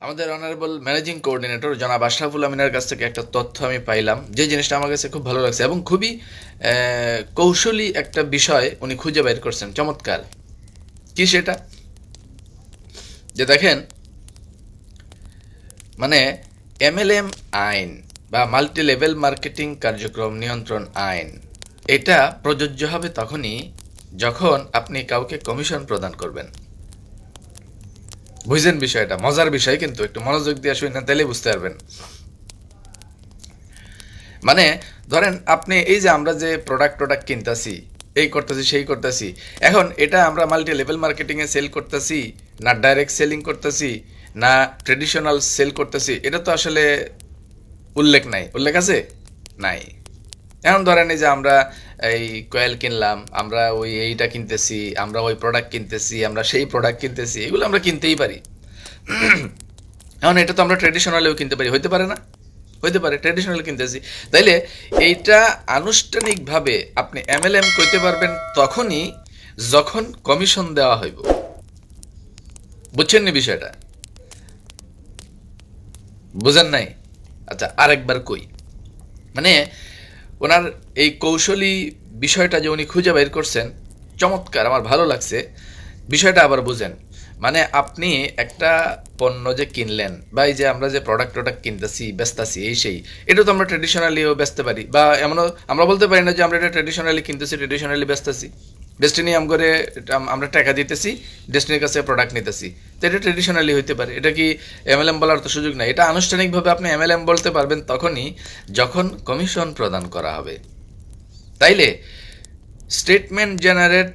আমাদের honourable managing coordinator জনাব আশরাফুল আমিনের কাছ থেকে একটা তথ্য আমি পাইলাম, যে জিনিসটা আমার কাছে খুব ভালো লাগছে এবং খুবই কৌশলী একটা বিষয় উনি খুঁজে বের করছেন। চমৎকার! কি সেটা? যে দেখেন, মানে এমএলএম আইন বা মাল্টি লেভেল মার্কেটিং কার্যক্রম নিয়ন্ত্রণ আইন, এটা প্রযোজ্য হবে তখনই যখন আপনি কাউকে কমিশন প্রদান করবেন। বুঝছেন বিষয়টা? মজার বিষয়, কিন্তু একটু মনোযোগ দিয়ে শুনে তাহলে বুঝতে পারবেন। মানে ধরেন আপনি এই যে আমরা যে প্রোডাক্ট কিনতেছি, এই করতেছি সেই করতেছি, এখন এটা আমরা মাল্টি লেভেল মার্কেটিংয়ে সেল করতেছি না ডাইরেক্ট সেলিং করতেছি না ট্রেডিশনাল সেল করতেছি, এটা তো আসলে উল্লেখ নাই। উল্লেখ আছে? নাই। এখন ধরেন এই যে আমরা এই কয়েল কিনলাম, আমরা ওই এইটা কিনতেছি, আমরা ওই প্রোডাক্ট কিনতেছি, আমরা সেই প্রোডাক্ট কিনতেছি, এগুলো আমরা কিনতেই পারি। এখন এটা তো আমরা ট্রেডিশনালেও কিনতে পারি, হইতে পারে না? হইতে পারে, ট্রেডিশনাল কিনতেছি। তাইলে এইটা আনুষ্ঠানিকভাবে আপনি এমএলএম কইতে পারবেন তখনই যখন কমিশন দেওয়া হইব। বুঝছেন নি বিষয়টা? বুঝেন নাই? আচ্ছা, আরেকবার কই। মানে ওনার এই কৌশলী বিষয়টা যে উনি খুঁজে বের করছেন, চমৎকার, আমার ভালো লাগছে। বিষয়টা আবার বুঝেন। মানে আপনি একটা পণ্য যে কিনলেন বা এই যে আমরা যে প্রোডাক্ট কিনতেছি বেচতেছি এই সেই, এটা তো আমরা ট্রেডিশনালিও বেচতে পারি, বা এমনও আমরা বলতে পারি না যে আমরা এটা ট্রেডিশনালি কিনতেছি, ট্রেডিশনালি বেচতেছি। ডেস্টিনি করে আমরা টাকা দিতেছি, ডেস্টিনির কাছে প্রোডাক্ট নিতেছি, তো এটা ট্রেডিশনালি হইতে পারে। এটা কি এমএলএম বলার তো সুযোগ নাই। এটা আনুষ্ঠানিকভাবে আপনি এমএলএম বলতে পারবেন তখনই যখন কমিশন প্রদান করা হবে। তাইলে স্টেটমেন্ট জেনারেট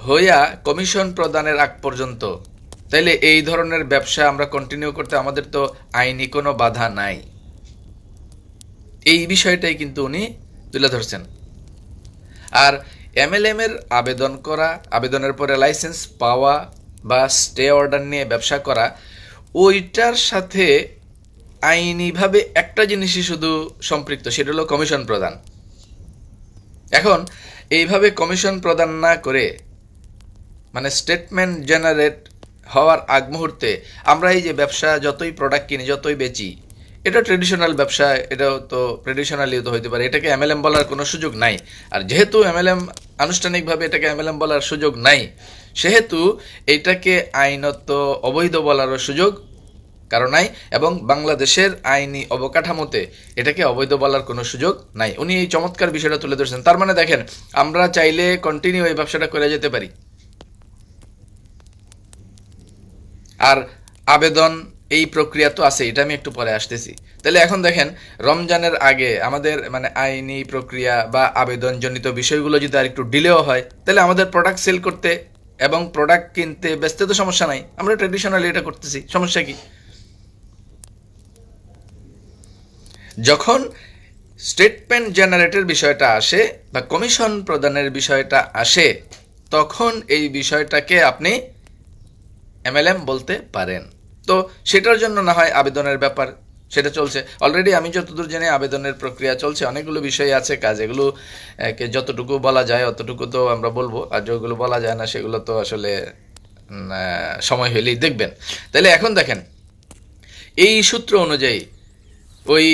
হইয়া কমিশন প্রদানের আগ পর্যন্ত, তাইলে এই ধরনের ব্যবসা আমরা কন্টিনিউ করতে আমাদের তো আইনি কোনো বাধা নাই। এই বিষয়টাই কিন্তু উনি তুলে ধরছেন। আর এমএলএম এর আবেদন করা, আবেদনের পরে লাইসেন্স পাওয়া বা স্টে অর্ডার নিয়ে ব্যবসা করা, ওইটার সাথে আইনিভাবে একটা জিনিসই শুধু সম্পৃক্ত, সেটা হলো কমিশন প্রদান। এখন এইভাবে কমিশন প্রদান না করে, মানে স্টেটমেন্ট জেনারেট হওয়ার আগ মুহূর্তে আমরা এই যে ব্যবসা যতই প্রোডাক্ট কিনি, যতই বেচি, এটা ট্রেডিশনাল ব্যবসা, এটাও তো ট্রেডিশনালিও তো হইতে পারে, এটাকে এমএলএম বলার কোনো সুযোগ নাই। আর যেহেতু এমএলএম আনুষ্ঠানিকভাবে এটাকে এমএলএম বলার সুযোগ নাই, সেহেতু এটাকে আইনত অবৈধ বলারও সুযোগ কারো নাই, এবং বাংলাদেশের আইনি অবকাঠামোতে এটাকে অবৈধ বলার কোনো সুযোগ নাই। উনি এই চমৎকার বিষয়টা তুলে ধরছেন। তার মানে দেখেন, আমরা চাইলে কন্টিনিউ এই ব্যবসাটা করে যেতে পারি। আর আবেদন, এই প্রক্রিয়া তো আছে, এটা আমি একটু পরে আসতেছি। তাহলে এখন দেখেন, রমজানের আগে আমাদের মানে আইনি প্রক্রিয়া বা আবেদনজনিত বিষয়গুলো যদি আর একটু ডিলেও হয়, তাহলে আমাদের প্রোডাক্ট সেল করতে এবং প্রোডাক্ট কিনতে বেচতে তো সমস্যা নাই। আমরা ট্রেডিশনালি এটা করতেছি, সমস্যা কি? যখন স্টেটমেন্ট জেনারেটের বিষয়টা আসে বা কমিশন প্রদানের বিষয়টা আসে, তখন এই বিষয়টাকে আপনি এমএলএম বলতে পারেন। তো সেটার জন্য না হয় আবেদনের ব্যাপার, সেটা চলছে অলরেডি। আমি যতদূর জানি আবেদনের প্রক্রিয়া চলছে, অনেকগুলো বিষয় আছে, কাজ, এগুলো যতটুকু বলা যায় অতটুকু তো আমরা বলবো, আর যেগুলো বলা যায় না সেগুলো তো আসলে সময় হলেই দেখবেন। তাহলে এখন দেখেন, এই সূত্র অনুযায়ী ওই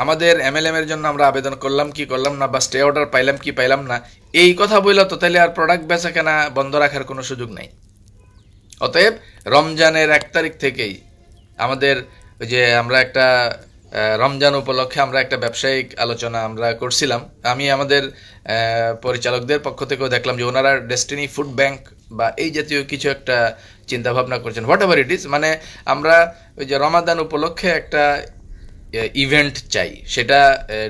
আমাদের এমএলএম এর জন্য আমরা আবেদন করলাম কি করলাম না, বা স্টে অর্ডার পাইলাম কি পাইলাম না, এই কথা বললে তো তাহলে আর প্রোডাক্ট বেচা কেনা বন্ধ রাখার কোনো সুযোগ নাই। অতএব রমজানের 1 তারিখ থেকেই আমাদের ওই যে আমরা একটা রমজান উপলক্ষে আমরা একটা ব্যবসায়িক আলোচনা আমরা করছিলাম। আমি আমাদের পরিচালকদের পক্ষ থেকেও দেখলাম যে ওনারা ডেস্টিনি ফুড ব্যাংক বা এই জাতীয় কিছু একটা চিন্তা ভাবনা করছেন, হোয়াট এভার ইট ইজ। মানে আমরা ওই যে রমাদান উপলক্ষে একটা ইভেন্ট চাই, সেটা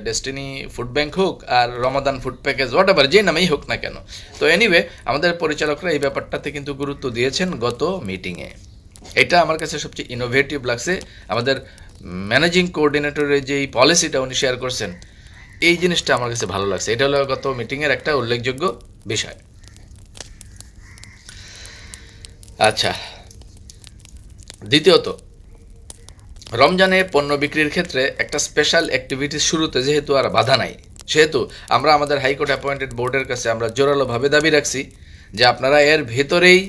ডেস্টিনি ফুড ব্যাংক হোক আর রমাদান ফুড প্যাকেজ, হোয়াট এভার, যে নামেই হোক না কেন। তো এনিওয়ে, আমাদের পরিচালকরা এই ব্যাপারটাতে কিন্তু গুরুত্ব দিয়েছেন গত মিটিংয়ে। এটা আমার কাছে সবচেয়ে ইনোভেটিভ লাগছে। আমাদের ম্যানেজিং কোঅর্ডিনেটরের যে এই পলিসিটা উনি শেয়ার করছেন, এই জিনিসটা আমার কাছে ভালো লাগছে। এটা হলো গত মিটিংয়ের একটা উল্লেখযোগ্য বিষয়। আচ্ছা, দ্বিতীয়ত, রমজানে পণ্য বিক্রির ক্ষেত্রে একটা স্পেশাল অ্যাক্টিভিটি শুরুতে যেহেতু আর বাধা নাই, সেহেতু আমরা আমাদের হাইকোর্ট অ্যাপয়েন্টেড বোর্ডের কাছে আমরা জোরালোভাবে দাবি রাখছি যে আপনারা এর ভেতরেই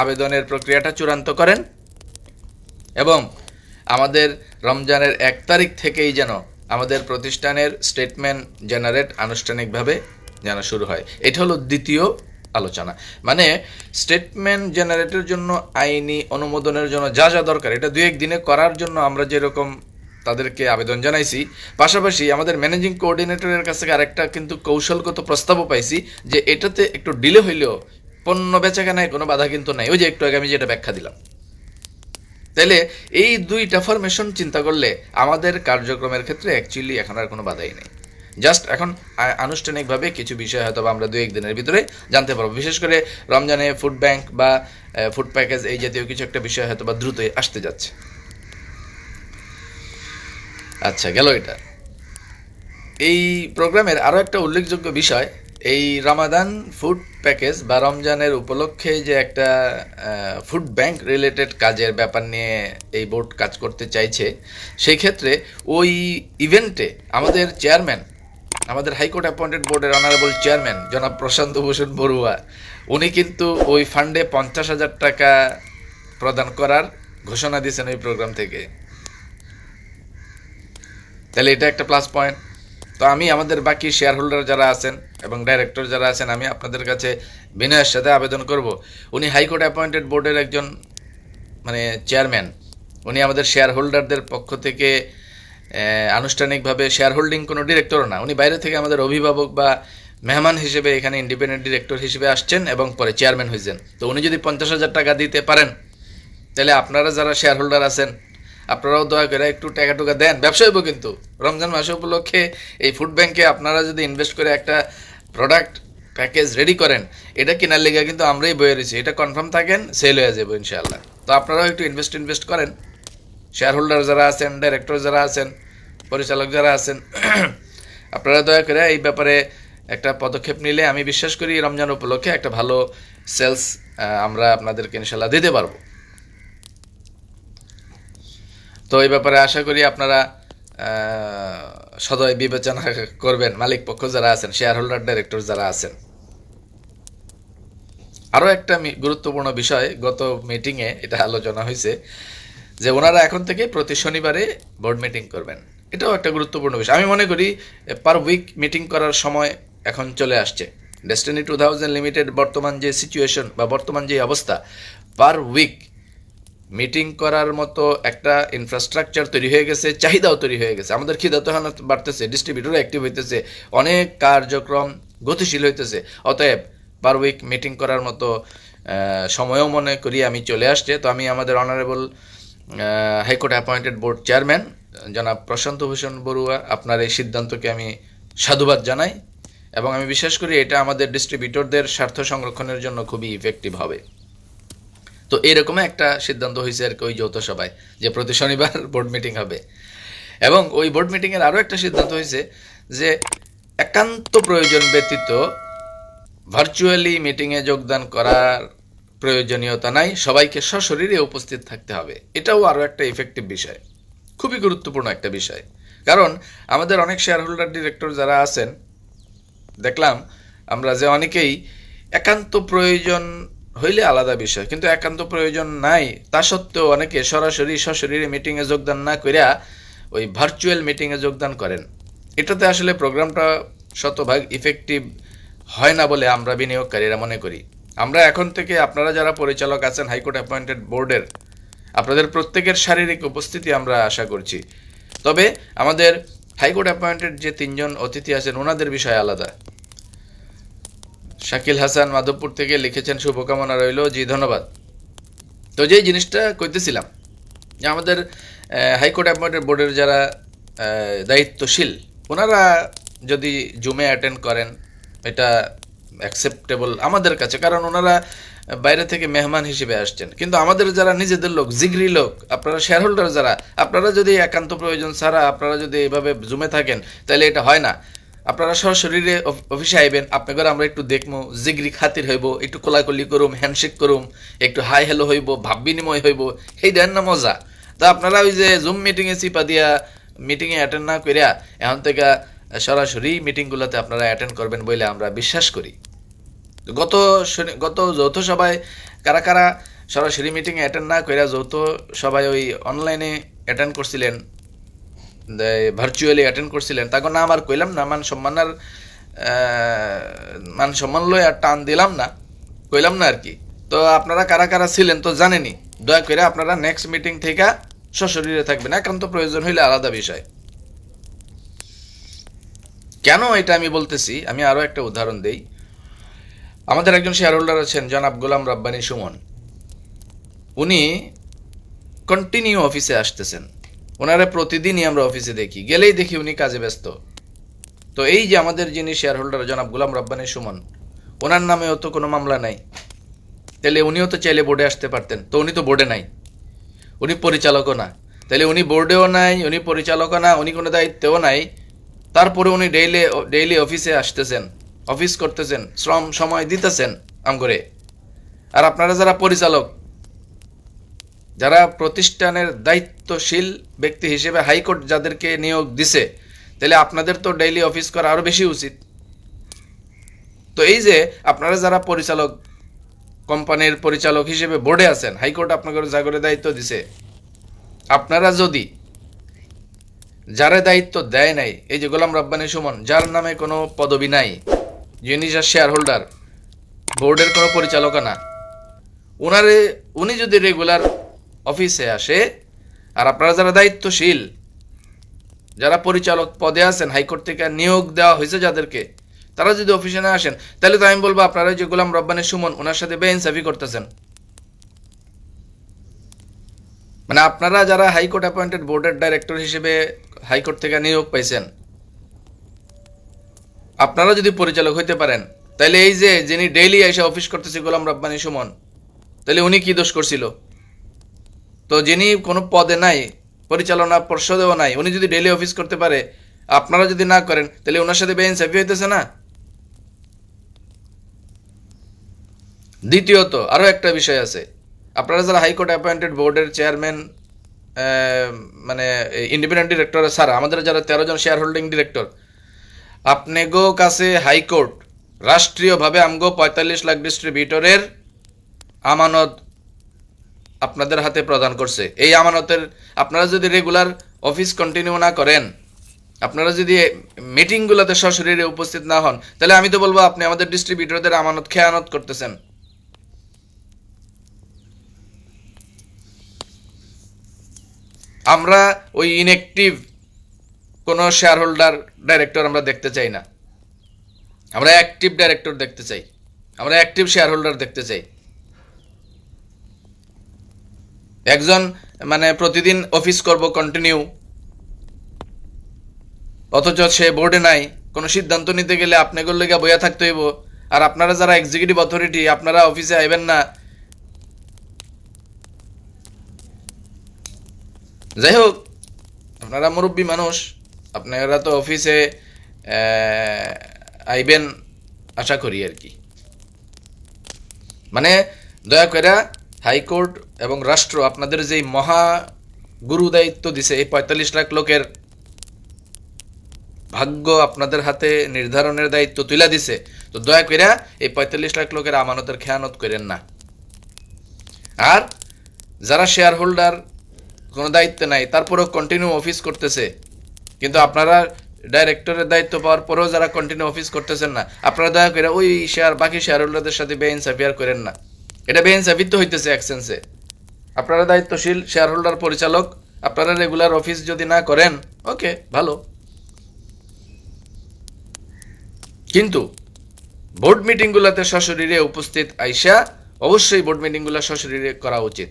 আবেদনের প্রক্রিয়াটা চূড়ান্ত করেন এবং আমাদের রমজানের 1 তারিখ থেকেই যেন আমাদের প্রতিষ্ঠানের স্টেটমেন্ট জেনারেট আনুষ্ঠানিকভাবে যেন শুরু হয়। এটা হলো দ্বিতীয় আলোচনা। মানে স্টেটমেন্ট জেনারেটের জন্য আইনি অনুমোদনের জন্য যা যা দরকার এটা 2-1 দিনে করার জন্য আমরা যেরকম তাদেরকে আবেদন জানাইছি, পাশাপাশি আমাদের ম্যানেজিং কোঅর্ডিনেটরের কাছ থেকে আরেকটা কিন্তু কৌশলগত প্রস্তাবও পাইছি যে এটাতে একটু ডিলে হইলেও পণ্য বেচাকেনায় কোনো বাধা কিন্তু নাই। ওই যে একটু আগে আমি যেটা ব্যাখ্যা দিলাম। তাইলে এই 2টা ফরমেশন চিন্তা করলে আমাদের কার্যক্রমের ক্ষেত্রে অ্যাকচুয়ালি এখন আর কোনো বাধাই নেই। জাস্ট এখন আনুষ্ঠানিকভাবে কিছু বিষয় হয়তো আমরা 2-1 দিনের ভিতরে জানতে পারবো। বিশেষ করে রমজানে ফুড ব্যাংক বা ফুড প্যাকেজ এই জাতীয় কিছু একটা বিষয় হয়তো বা দ্রুতই আসতে যাচ্ছে। আচ্ছা, গেল এটা। এই প্রোগ্রামের আরও একটা উল্লেখযোগ্য বিষয়, এই রমাদান ফুড প্যাকেজ বা রমজানের উপলক্ষে যে একটা ফুড ব্যাংক রিলেটেড কাজের ব্যাপার নিয়ে এই বোর্ড কাজ করতে চাইছে, সেই ক্ষেত্রে ওই ইভেন্টে আমাদের চেয়ারম্যান, আমাদের হাইকোর্ট অ্যাপয়েন্টেড বোর্ডের অনারেবল চেয়ারম্যান জনাব প্রশান্ত ভূষণ বড়ুয়া, উনি কিন্তু ওই ফান্ডে 50,000 টাকা প্রদান করার ঘোষণা দিয়েছেন ওই প্রোগ্রাম থেকে। তাহলে এটা একটা প্লাস পয়েন্ট। তো আমি আমাদের বাকি শেয়ার হোল্ডার যারা আছেন এবং ডাইরেক্টর যারা আছেন, আমি আপনাদের কাছে বিনয়ের সাথে আবেদন করব, উনি হাইকোর্ট অ্যাপয়েন্টেড বোর্ডের একজন মানে চেয়ারম্যান, উনি আমাদের শেয়ার হোল্ডারদের পক্ষ থেকে আনুষ্ঠানিকভাবে শেয়ার হোল্ডিং কোনো ডিরেক্টরও না, উনি বাইরে থেকে আমাদের অভিভাবক বা মেহমান হিসেবে এখানে ইন্ডিপেন্ডেন্ট ডিরেক্টর হিসেবে আসছেন এবং পরে চেয়ারম্যান হয়েছেন। তো উনি যদি 50,000 টাকা দিতে পারেন, তাহলে আপনারা যারা শেয়ার হোল্ডার আছেন আপনারাও দয়া করে একটু টাকা টুকা দেন। ব্যবসা হইব কিন্তু রমজান মাস উপলক্ষে এই ফুড ব্যাংকে আপনারা যদি ইনভেস্ট করে একটা প্রোডাক্ট প্যাকেজ রেডি করেন, এটা কেনার লেগে কিন্তু আমরাই বয়ে রয়েছি, এটা কনফার্ম থাকেন, সেল হয়ে যাবো ইনশাআল্লাহ। তো আপনারাও একটু ইনভেস্ট করেন। শেয়ার হোল্ডার যারা আছেন, ডাইরেক্টর যারা আছেন, পরিচালক যারা আছেন, আপনারা দয়া করে এই ব্যাপারে একটা পদক্ষেপ নিলে আমি বিশ্বাস করি রমজান উপলক্ষে একটা ভালো সেলস আমরা আপনাদেরকে ইনশাআল্লাহ দিতে পারবো। তো এই ব্যাপারে আশা করি আপনারা সদয় বিবেচনা করবেন, মালিক পক্ষ যারা আছেন, শেয়ার হোল্ডার, ডাইরেক্টর যারা আছেন। আরও একটা গুরুত্বপূর্ণ বিষয়, গত মিটিংয়ে এটা আলোচনা হয়েছে যে ওনারা এখন থেকে প্রতি শনিবারে বোর্ড মিটিং করবেন। এটাও একটা গুরুত্বপূর্ণ বিষয়। আমি মনে করি পার উইক মিটিং করার সময় এখন চলে আসছে। ডেস্টিনি 2000 লিমিটেড বর্তমান যে সিচুয়েশন বা বর্তমান যে অবস্থা, পার উইক মিটিং করার মতো একটা ইনফ্রাস্ট্রাকচার তৈরি হয়ে গেছে, চাহিদাও তৈরি হয়ে গেছে। আমাদের খিদা তো এখন বাড়তেছে, ডিস্ট্রিবিউটর অ্যাক্টিভ হইতেছে, অনেক কার্যক্রম গতিশীল হইতেছে। অতএব পার উইক মিটিং করার মতো সময়ও মনে করি আমি চলে আসছে। তো আমি আমাদের honourable high court appointed board chairman জনাব প্রশান্ত ভূষণ বড়ুয়া, আপনার এই সিদ্ধান্তকে আমি সাধুবাদ জানাই এবং আমি বিশ্বাস করি এটা আমাদের ডিস্ট্রিবিউটরদের স্বার্থ সংরক্ষণের জন্য খুবই ইফেক্টিভ হবে। তো এরকম একটা সিদ্ধান্ত হয়েছে আর কি ওই যৌথ সভায়, যে প্রতি শনিবার বোর্ড মিটিং হবে। এবং ওই বোর্ড মিটিংয়ের আরও একটা সিদ্ধান্ত হয়েছে যে একান্ত প্রয়োজন ব্যতীত ভার্চুয়ালি মিটিংয়ে যোগদান করার প্রয়োজনীয়তা নাই, সবাইকে সশরীরে উপস্থিত থাকতে হবে। এটাও আরও একটা ইফেক্টিভ বিষয়, খুবই গুরুত্বপূর্ণ একটা বিষয়। কারণ আমাদের অনেক শেয়ার হোল্ডার, ডিরেক্টর যারা আছেন, দেখলাম আমরা যে অনেকেই একান্ত প্রয়োজন হইলে আলাদা বিষয়, কিন্তু একান্ত প্রয়োজন নাই তা সত্ত্বেও অনেকে সরাসরি সশরীরে মিটিংয়ে যোগদান না করিয়া ওই ভার্চুয়াল মিটিংয়ে যোগদান করেন। এটাতে আসলে প্রোগ্রামটা শতভাগ ইফেক্টিভ হয় না বলে আমরা বিনিয়োগকারীরা মনে করি। আমরা এখন থেকে আপনারা যারা পরিচালক আছেন হাইকোর্ট অ্যাপয়েন্টেড বোর্ডের, আপনাদের প্রত্যেকের শারীরিক উপস্থিতি আমরা আশা করছি। তবে আমাদের হাইকোর্ট অ্যাপয়েন্টেড যে 3 জন অতিথি আছেন ওনাদের বিষয় আলাদা। শাকিল হাসান মাধবপুর থেকে লিখেছেন, শুভকামনা রইল। জি ধন্যবাদ। তো যেই জিনিসটা কইতেছিলাম যে আমাদের হাইকোর্ট অ্যাপয়েন্টেড বোর্ডের যারা দায়িত্বশীল, ওনারা যদি জুমে অ্যাটেন্ড করেন এটা অ্যাকসেপ্টেবল আমাদের কাছে, কারণ ওনারা বাইরে থেকে মেহমান হিসেবে আসছেন। কিন্তু আমাদের যারা নিজেদের লোক, জিগরি লোক, আপনারা শেয়ার হোল্ডার যারা, আপনারা যদি একান্ত প্রয়োজন ছাড়া আপনারা যদি এইভাবে জুমে থাকেন তাহলে এটা হয় না। আপনারা সশরীরে অফিসে আইবেন, আপনাদের আমরা একটু দেখবো, জিগরি খাতির হইব, একটু কোলাকুলি করুম, হ্যান্ডশেক করুম, একটু হাই হ্যালো হইব, ভাব বিনিময় হইব, এই দেন না মজা। তা আপনারা ওই যে জুম মিটিংয়ে চিপা দিয়া মিটিংয়ে অ্যাটেন্ড না করিয়া এখন থেকে সরাসরি মিটিংগুলোতে আপনারা অ্যাটেন্ড করবেন বলে আমরা বিশ্বাস করি। গত যৌথ সভায় কারা কারা সরাসরি মিটিংয়ে অ্যাটেন্ড না করে যেহেতু সবাই ওই অনলাইনে অ্যাটেন্ড করছিলেন, ভার্চুয়ালি অ্যাটেন্ড করছিলেন, তখন না আমার কইলাম না মান সম্মান লই আর টান দিলাম না, কইলাম না আর কি। তো আপনারা কারা কারা ছিলেন তো জানেনি, দয়া করে আপনারা নেক্সট মিটিং থেকে সশরীরে থাকবেন, একান্ত প্রয়োজন হইলে আলাদা বিষয়। কেন এটা আমি বলতেছি, আমি আরও একটা উদাহরণ দেই। আমাদের একজন শেয়ার হোল্ডার আছেন জনাব গোলাম রাব্বানী সুমন, উনি কন্টিনিউ অফিসে আসতেছেন, ওনারা প্রতিদিনই আমরা অফিসে দেখি, গেলেই দেখি উনি কাজে ব্যস্ত। তো এই যে আমাদের যিনি শেয়ার হোল্ডার জনাব গোলাম রাব্বানী সুমন, ওনার নামেও তো কোনো মামলা নাই, তাহলে উনিও তো চাইলে বোর্ডে আসতে পারতেন, তো উনি তো বোর্ডে নাই, উনি পরিচালকও না, তাহলে উনি বোর্ডেও নাই, উনি পরিচালকও না, উনি কোনো দায়িত্বও নাই, তারপরে উনি ডেইলি অফিসে আসতেছেন, অফিস করতেছেন, শ্রম সময় দিতেছেন আম করে। আর আপনারা যারা পরিচালক, যারা প্রতিষ্ঠানের দায়িত্বশীল ব্যক্তি হিসেবে হাইকোর্ট যাদেরকে নিয়োগ দিছে, তাহলে আপনাদের তো ডেইলি অফিস করা আরও বেশি উচিত। তো এই যে আপনারা যারা পরিচালক, কোম্পানির পরিচালক হিসেবে বোর্ডে আছেন, হাইকোর্ট আপনাদের জাগরে দায়িত্ব দিছে, আপনারা যদি যারা দায়িত্ব দেয় নাই, এই যে গোলাম রাব্বানী সুমন যার নামে কোনো পদবি নাই, যিনি যার শেয়ার হোল্ডার, বোর্ডের কোনো পরিচালক না, উনি যদি রেগুলার অফিসে আসে, আর আপনারা যারা দায়িত্বশীল, যারা পরিচালক পদে আছেন, হাইকোর্ট থেকে নিয়োগ দেওয়া হয়েছে যাদেরকে, তারা যদি অফিসে না আসেন, তাহলে তো আমি বলবো আপনারা যে গোলাম রাব্বানী সুমন ওনার সাথে বেইনসাফি করতেছেন। মানে আপনারা যারা হাইকোর্ট অ্যাপয়েন্টেড বোর্ডের ডাইরেক্টর হিসেবে হাইকোর্ট থেকে নিয়োগ পাইছেন, আপনারা যদি পরিচালক হইতে পারেন, তাহলে এই যে যিনি ডেইলি এসে অফিস করতেছে গোলাম রাব্বানী সুমন, তাহলে উনি কি দোষ করছিল? তো যিনি কোনো পদে নাই, পরিচালনা পর্ষদেও নাই, উনি যদি ডেইলি অফিস করতে পারে, আপনারা যদি না করেন, তাহলে ওনার সাথে বেইনসাফি হইতেছে না? দ্বিতীয়ত আরও একটা বিষয় আছে, আপনারা যারা হাইকোর্ট অ্যাপয়েন্টেড বোর্ডের চেয়ারম্যান, মানে ইন্ডিপেন্ডেন্ট ডিরেক্টর ছাড়া আমাদের যারা 13 জন শেয়ার হোল্ডিং ডিরেক্টর, আপনাগো কাছে হাইকোর্ট রাষ্ট্রীয়ভাবে আমগো 45 লাখ ডিস্ট্রিবিউটরের আমানত আপনাদের হাতে প্রদান করছে। এই আমানতের আপনারা যদি রেগুলার অফিস কন্টিনিউ না করেন, আপনারা যদি মিটিংগুলোতে সশরীরে উপস্থিত না হন, তাহলে আমি তো বলবো আপনি আমাদের ডিস্ট্রিবিউটরদের আমানত খেয়ানত করতেছেন। আমরা ওই ইনঅ্যাক্টিভ কোনো শেয়ার হোল্ডার ডাইরেক্টর আমরা দেখতে চাই না, আমরা অ্যাক্টিভ ডাইরেক্টর দেখতে চাই, আমরা অ্যাক্টিভ শেয়ার হোল্ডার দেখতে চাই। একজন মানে প্রতিদিন অফিস করব কন্টিনিউ, অথচ সে বোর্ডে নাই, কোনো সিদ্ধান্ত নিতে গেলে আপনাদের লেগে বইয়া থাকতে হইব, আর আপনারা যারা এক্সিকিউটিভ অথরিটি আপনারা অফিসে আইবেন না। যাই হোক, আপনারা মুরব্বী মানুষ, আপনারা তো অফিসে আইবেন আশা করি আর কি। মানে দয়া করে হাইকোর্ট এবং রাষ্ট্র আপনাদের যেই মহা গুরু দায়িত্ব দিছে, এই 45 লাখ লোকের ভাগ্য আপনাদের হাতে নির্ধারণের দায়িত্ব তুলে দিছে, তো দয়া করে এই 45 লাখ লোকের আমানতের খেয়ানত করেন না। আর যারা শেয়ার হোল্ডার কোনো দায়িত্ব নাই, তারপরেও কন্টিনিউ অফিস করতেছে, কিন্তু আপনারা ডাইরেক্টরের দায়িত্ব পাওয়ার পরেও যারা কন্টিনিউ অফিস করতেছেন না, আপনারা দয়া করে ওই বাকি শেয়ার হোল্ডারদের সাথে বেইনসাফি আর করেন না। এটা বেইনসাফি তো হইতেছে এক সেন্সে। আপনারা দায়িত্বশীল শেয়ার হোল্ডার পরিচালক, আপনারা রেগুলার অফিস যদি না করেন, ওকে ভালো, কিন্তু বোর্ড মিটিংগুলোতে সশরীরে উপস্থিত আইসা অবশ্যই বোর্ড মিটিংগুলো সশরীরে করা উচিত।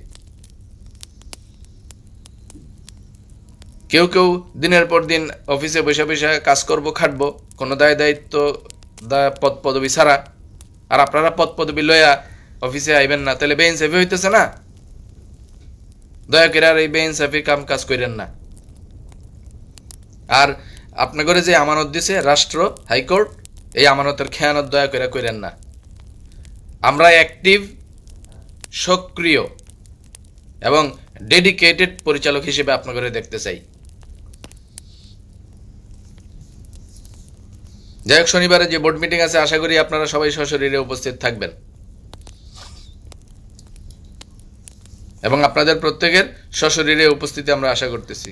কেউ কেউ দিনের পর দিন অফিসে বসে বসে কাজ করবো, খাটবো, কোনো দায়িত্ব পদ পদবি ছাড়া, আর আপনারা পদ পদবি লইয়া অফিসে আইবেন না, তাহলে বেইনসাফি হইতেছে না? দয়া করে আর এই বেইনসাফি কাজ করেন না। আর আপনাদের যে আমানত দিছে রাষ্ট্র, হাইকোর্ট, এই আমানতের খেয়ানত দয়া করে করেন না। আমরা অ্যাক্টিভ, সক্রিয় এবং ডেডিকেটেড পরিচালক হিসেবে আপনাদের দেখতে চাই। যাই হোক, শনিবারে যে বোর্ড মিটিং আছে, আশা করি আপনারা সবাই সশরীরে উপস্থিত থাকবেন। এবং আপনাদের প্রত্যেকের সশরীরে উপস্থিতি আমরা আশা করতেছি।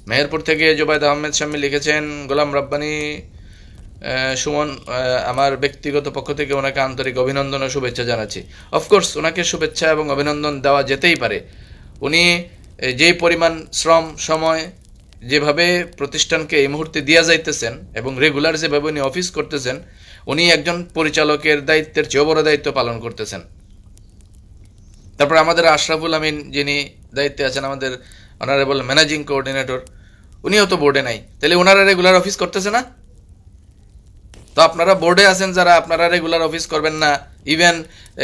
মেহেরপুর থেকে জুবাইদ আহমেদ শামী লিখেছেন, গোলাম রব্বানী সুমন, আমার ব্যক্তিগত পক্ষ থেকে ওনাকে আন্তরিক অভিনন্দন ও শুভেচ্ছা জানাচ্ছি। অফকোর্স ওনাকে শুভেচ্ছা এবং অভিনন্দন দেওয়া যেতেই পারে। উনি যেই পরিমাণ শ্রম সময় যেভাবে প্রতিষ্ঠানকে এই মুহূর্তে দিয়া যাইতেছেন এবং রেগুলার যেভাবে উনি অফিস করতেছেন, উনি একজন পরিচালকের দায়িত্বের চেয়েও বড় দায়িত্ব পালন করতেছেন। তারপর আমাদের আশরাফুল আমিন যিনি দায়িত্বে আছেন, আমাদের অনারেবল ম্যানেজিং কোঅর্ডিনেটর, উনিও তো বোর্ডে নাই, তাহলে ওনারা রেগুলার অফিস করতেছে না? তো আপনারা বোর্ডে আছেন যারা, আপনারা রেগুলার অফিস করবেন না। ইভেন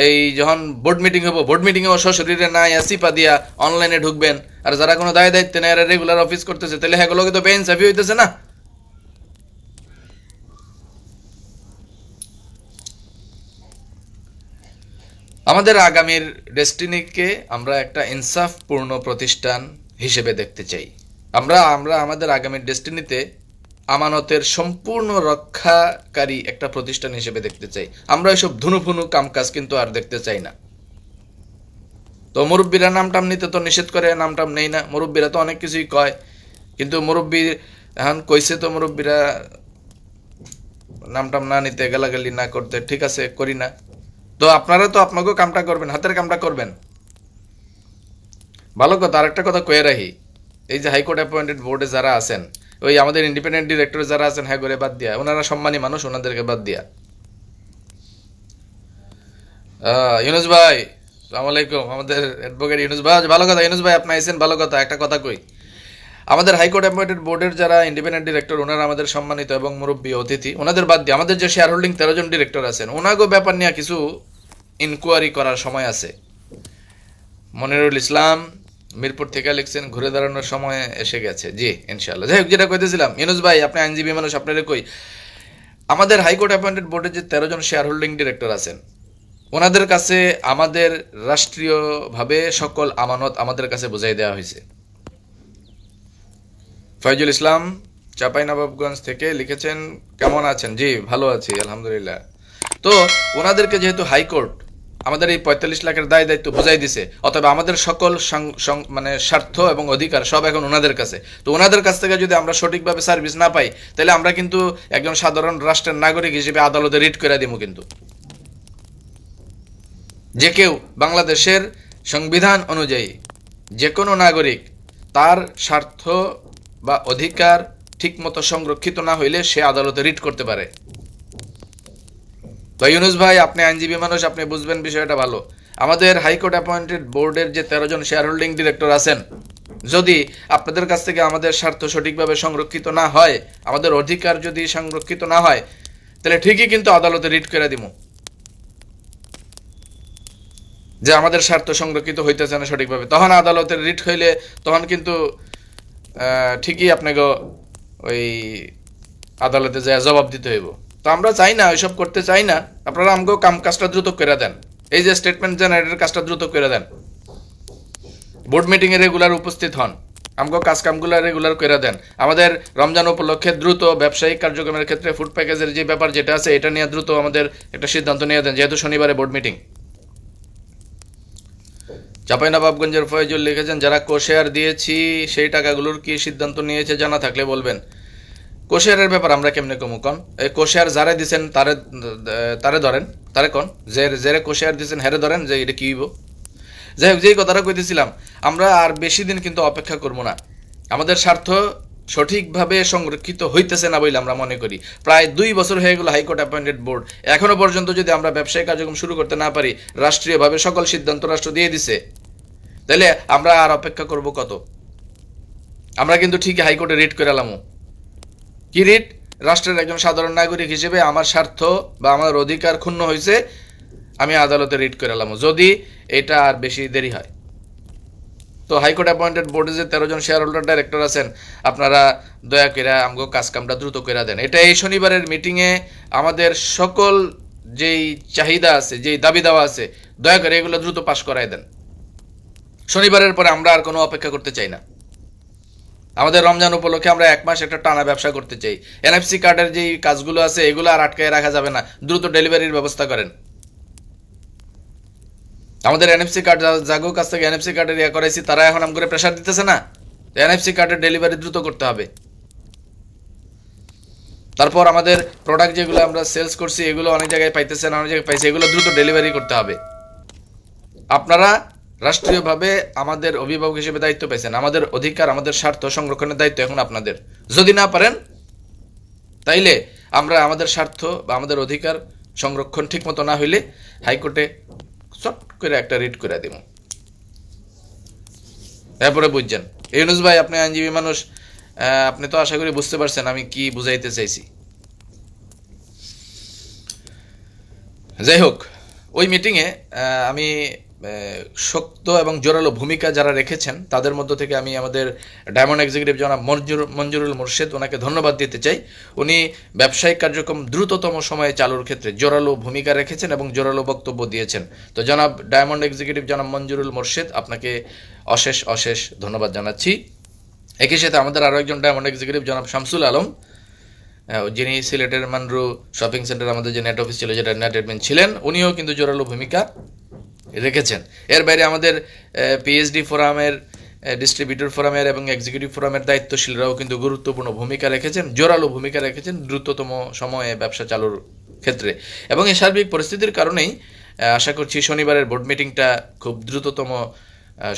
এই যখন বোর্ড মিটিং হবো, বোর্ড মিটিংয়েও সশরীরে না সিপা দিয়া অনলাইনে ঢুকবেন। আর যারা কোনো দায় দায়িত্ব নেই, এরা রেগুলার অফিস করতেছে, তাহলে হ্যাগুলোকে তো বেইনসাফি হইতেছে না? আমাদের আগামীর ডেস্টিনিকে আমরা একটা ইনসাফপূর্ণ প্রতিষ্ঠান হিসেবে দেখতে চাই। আমরা আমাদের আগামীর ডেস্টিনিতে আমানতের সম্পূর্ণ রক্ষাকারী একটা প্রতিষ্ঠান হিসেবে দেখতে চাই। আমরা এসব ধুনুফুনু কামকাজ কিন্তু আর দেখতে চাই না। তো মুরব্বীরা নামটাম নিতে তো নিষেধ করে, নামটাম নেই না। মুরব্বীরা তো অনেক কিছুই কয়, কিন্তু মুরব্বী এখন কইছে, তো মুরব্বীরা নামটাম না নিতে, গালাগালি না করতে, ঠিক আছে করি না। তো আপনারা তো আপনাকেও কামটা করবেন, হাতের কামটা করবেন। ভালো কথা। আরেকটা কথা কয়ে রাখি, এই যে হাইকোর্ট অ্যাপয়েন্টেড বোর্ডে যারা আছেন, ওই আমাদের ইন্ডিপেন্ডেন্ট ডিরেক্টর যারা আছেন, হ্যাঁ করে বাদ দিয়া, ওনারা সম্মানী মানুষ, ওনাদেরকে বাদ দিয়া। ইউনুস ভাই, আসসালামু আলাইকুম। আমাদের অ্যাডভোকেট ইউনুস ভাই, ভালো কথা। ইউনুস ভাই আপনি আইছেন, ভালো কথা। একটা কথা কই, আমাদের হাইকোর্ট অ্যাপয়েন্টেড বোর্ডের যারা ইন্ডিপেন্ডেন্ট ডিরেক্টর, ওনারা আমাদের সম্মানিত এবং মুরব্বী অতিথি। ওনাদের বাদ দিয়ে আমাদের যে শেয়ার হোল্ডিং 13 জন ডিরেক্টর আছেন, ওনাগো ব্যাপার নিয়ে কিছু ইনকোয়ারি করার সময় আছে। মনিরুল ইসলাম মিরপুর থেকে লিখছেন, ঘুরে দাঁড়ানোর সময় এসে গেছে। জি ইনশাআল্লাহ। যাই হোক, যেটা কইতেছিলাম, ইউনুস ভাই আপনি আইনজীবী মানুষ, আপনারা কই, আমাদের হাইকোর্ট অ্যাপয়েন্টেড বোর্ডের যে 13 জন শেয়ার হোল্ডিং ডিরেক্টর আছেন, ওনাদের কাছে আমাদের রাষ্ট্রীয়ভাবে সকল আমানত আমাদের কাছে বুঝাই দেওয়া হয়েছে। ফয়জুল ইসলাম চাঁপাইনবাবগঞ্জ থেকে লিখেছেন, কেমন আছেন? জি ভালো আছি আলহামদুলিল্লাহ। তো ওনাদেরকে যেহেতু হাইকোর্ট আমাদের এই 45 লাখের দায় দায়িত্ব বুঝাই দিছে, অথবা আমাদের সকল মানে স্বার্থ এবং অধিকার সব এখন ওনাদের কাছে। তো ওনাদের কাছ থেকে যদি আমরা সঠিকভাবে সার্ভিস না পাই, তাহলে আমরা কিন্তু একজন সাধারণ রাষ্ট্রের নাগরিক হিসেবে আদালতে রিট করে দিব। কিন্তু যে কেউ বাংলাদেশের সংবিধান অনুযায়ী যে কোনো নাগরিক, তার স্বার্থ বা অধিকার ঠিকমতো সংরক্ষিত না হইলে সে আদালতে রিট করতে পারে। তো ইউনুস ভাই আপনি আইনজীবী মানুষ, আপনি বুঝবেন বিষয়টা ভালো। আমাদের হাইকোর্ট অ্যাপয়েন্টেড বোর্ডের যে 13 জন শেয়ার হোল্ডিং ডিরেক্টর আছেন, যদি আপনাদের কাছ থেকে আমাদের স্বার্থ সঠিকভাবে সংরক্ষিত না হয়, আমাদের অধিকার যদি সংরক্ষিত না হয়, তাহলে ঠিকই কিন্তু আদালতে রিট করে দিব যে আমাদের স্বার্থ সংরক্ষিত হইতেছে না সঠিকভাবে। তখন আদালতের রিট হইলে তখন কিন্তু ঠিকই আপনাকে ওই আদালতে যায় জবাব দিতে হইব। তো আমরা চাই না, ওইসব করতে চাই না। আপনারা আমাকেও কাজটা দ্রুত করে দেন, এই যে স্টেটমেন্ট জেনারেটের কাজটা দ্রুত করে দেন, বোর্ড মিটিংয়ে রেগুলার উপস্থিত হন, আমাকেও কাজকামগুলো রেগুলার করে দেন। আমাদের রমজান উপলক্ষে দ্রুত ব্যবসায়িক কার্যক্রমের ক্ষেত্রে ফুড প্যাকেজের যে ব্যাপার যেটা আছে, এটা নিয়ে দ্রুত আমাদের একটা সিদ্ধান্ত নিয়ে দেন, যেহেতু শনিবারে বোর্ড মিটিং। চাঁপাইনবাবগঞ্জের ফয়জুল লিখেছেন, যারা কোশেয়ার দিয়েছি সেই টাকাগুলোর কি সিদ্ধান্ত নিয়েছে জানা থাকলে বলবেন। কোশেয়ারের ব্যাপার আমরা কেমনে কমু কন? এই কোশেয়ার যারা দিচ্ছেন তারে ধরেন, তারে কন যে কোশেয়ার দিচ্ছেন হেরে ধরেন, যে এটা কি হইব। যাই হোক, যেই কথাটা কইতেছিলাম, আমরা আর বেশি দিন কিন্তু অপেক্ষা করবো না। আমাদের স্বার্থ সঠিকভাবে সংরক্ষিত হইতেছে না বলে আমরা মনে করি। প্রায় 2 বছর হয়ে গেল হাইকোর্ট অ্যাপয়েন্টেড বোর্ড, এখনো পর্যন্ত যদি আমরা ব্যবসায়িক কার্যক্রম শুরু করতে না পারি, রাষ্ট্রীয়ভাবে সকল সিদ্ধান্ত রাষ্ট্র দিয়ে দিছে, তাহলে আমরা আর অপেক্ষা করব কত? আমরা কিন্তু ঠিকই হাইকোর্টে রিট করে এলামও। কি রিট? রাষ্ট্রের একজন সাধারণ নাগরিক হিসেবে আমার স্বার্থ বা আমার অধিকার ক্ষুণ্ণ হয়েছে, আমি আদালতে রিট করে এলাম, যদি এটা আর বেশি দেরি হয়। তো হাইকোর্ট অ্যাপয়েন্টেড বোর্ডে যে 13 জন শেয়ার হোল্ডার ডাইরেক্টর আছেন, আপনারা দয়া করে আমাকে কাজকামটা দ্রুত করে দেন। এটা এই শনিবারের মিটিংয়ে আমাদের সকল যেই চাহিদা আছে, যেই দাবি দাওয়া আছে, দয়া করে এগুলো দ্রুত পাশ করাই দেন। শনিবারের পরে আমরা আর কোনো অপেক্ষা করতে চাই না। আমাদের রমজান উপলক্ষে আমরা 1 মাস একটা টানা ব্যবসা করতে চাই। এনএফসি কার্ডের যেই কাজগুলো আছে, এগুলো আর আটকায় রাখা যাবে না, দ্রুত ডেলিভারির ব্যবস্থা করেন। আমাদের এনএফসি কার্ড জাগো কাছ থেকে এনএফসি কার্ডের ইয়ে করাইছি, তারা এখন আম করে প্রেশার দিতেছে না, এনএফসি কার্ডের ডেলিভারি দ্রুত করতে হবে। তারপর আমাদের প্রোডাক্ট যেগুলো আমরা সেলস করছি এগুলো অনেক জায়গায় পাইতেছে না, অনেক জায়গায় পাইছে, এগুলো দ্রুত ডেলিভারি করতে হবে। আপনারা রাষ্ট্রীয়ভাবে আমাদের অভিভাবক হিসেবে দায়িত্ব পেয়েছেন, আমাদের অধিকার আমাদের স্বার্থ সংরক্ষণের দায়িত্ব এখন আপনাদের। যদি না পারেন তাইলে আমরা আমাদের স্বার্থ বা আমাদের অধিকার সংরক্ষণ ঠিকমতো না হইলে হাইকোর্টে চট করে একটা রিট করে দিব, এরপরে বুঝছেন। ইউনুস ভাই, আপনি আইনজীবী মানুষ, আপনি তো আশা করি বুঝতে পারছেন আমি কি বুঝাইতে চাইছি। যাই হোক, ওই মিটিংয়ে আমি শক্ত এবং জোরালো ভূমিকা যারা রেখেছেন তাদের মধ্য থেকে আমি আমাদের ডায়মন্ড এক্সিকিউটিভ জনাব মঞ্জুরুল মোর্শেদ, ওনাকে ধন্যবাদ দিতে চাই। উনি ব্যবসায়িক কার্যক্রম দ্রুততম সময়ে চালুর ক্ষেত্রে জোরালো ভূমিকা রেখেছেন এবং জোরালো বক্তব্য দিয়েছেন। তো জনাব ডায়মন্ড এক্সিকিউটিভ জনাব মঞ্জুরুল মোর্শেদ, আপনাকে অশেষ অশেষ ধন্যবাদ জানাচ্ছি। একই সাথে আমাদের আরও একজন ডায়মন্ড এক্সিকিউটিভ জনাব শামসুল আলম, যিনি সিলেটের মানরু শপিং সেন্টার আমাদের যে নেট অফিস ছিল, যেটা নেট অ্যাডমিন ছিলেন, উনিও কিন্তু জোরালো ভূমিকা রেখেছেন। এর বাইরে আমাদের পিএইচডি ফোরামের, ডিস্ট্রিবিউটর ফোরামের এবং এক্সিকিউটিভ ফোরামের দায়িত্বশীলরাও কিন্তু গুরুত্বপূর্ণ ভূমিকা রেখেছেন, জোরালো ভূমিকা রেখেছেন দ্রুততম সময়ে ব্যবসা চালুর ক্ষেত্রে। এবং এই সার্বিক পরিস্থিতির কারণেই আশা করছি শনিবারের বোর্ড মিটিংটা খুব দ্রুততম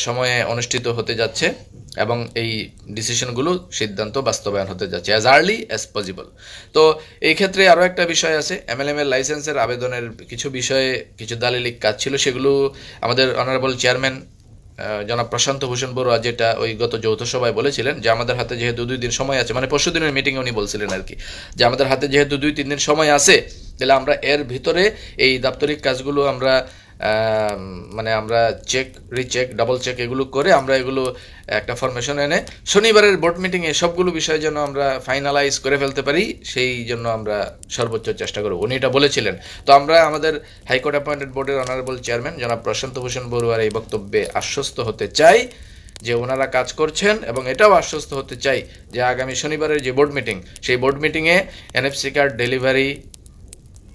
সময়ে অনুষ্ঠিত হতে যাচ্ছে এবং এই ডিসিশনগুলো সিদ্ধান্ত বাস্তবায়ন হতে যাচ্ছে অ্যাজ আর্লি অ্যাজ পসিবল। তো এই ক্ষেত্রে আরও একটা বিষয় আছে, এমএলএম এর লাইসেন্সের আবেদনের কিছু বিষয়ে কিছু দালিলিক কাজ ছিল, সেগুলো আমাদের অনারেবল চেয়ারম্যান জনাব প্রশান্ত ভূষণ বড়ুয়া যেটা ওই গত যৌথ সভায় বলেছিলেন যে আমাদের হাতে যেহেতু 2 দিন সময় আছে, মানে পরশু দিনের মিটিংয়ে উনি বলছিলেন আর কি, যে আমাদের হাতে যেহেতু 2-3 দিন সময় আছে, তাহলে আমরা এর ভিতরে এই দাপ্তরিক কাজগুলো আমরা আমরা চেক, রিচেক, ডাবল চেক এগুলো করে আমরা এগুলো একটা ফরমেশন এনে শনিবারের বোর্ড মিটিংয়ে সবগুলো বিষয় যেন আমরা ফাইনালাইজ করে ফেলতে পারি, সেই জন্য আমরা সর্বোচ্চ চেষ্টা করব, উনি এটা বলেছিলেন। তো আমরা আমাদের হাইকোর্ট অ্যাপয়েন্টেড বোর্ডের অনারেবল চেয়ারম্যান জনাব প্রশান্ত ভূষণ বড়ুয়ার এই বক্তব্যে আশ্বস্ত হতে চাই যে ওনারা কাজ করছেন, এবং এটাও আশ্বস্ত হতে চাই যে আগামী শনিবারের যে বোর্ড মিটিং, সেই বোর্ড মিটিংয়ে এনএফসি কার্ড ডেলিভারি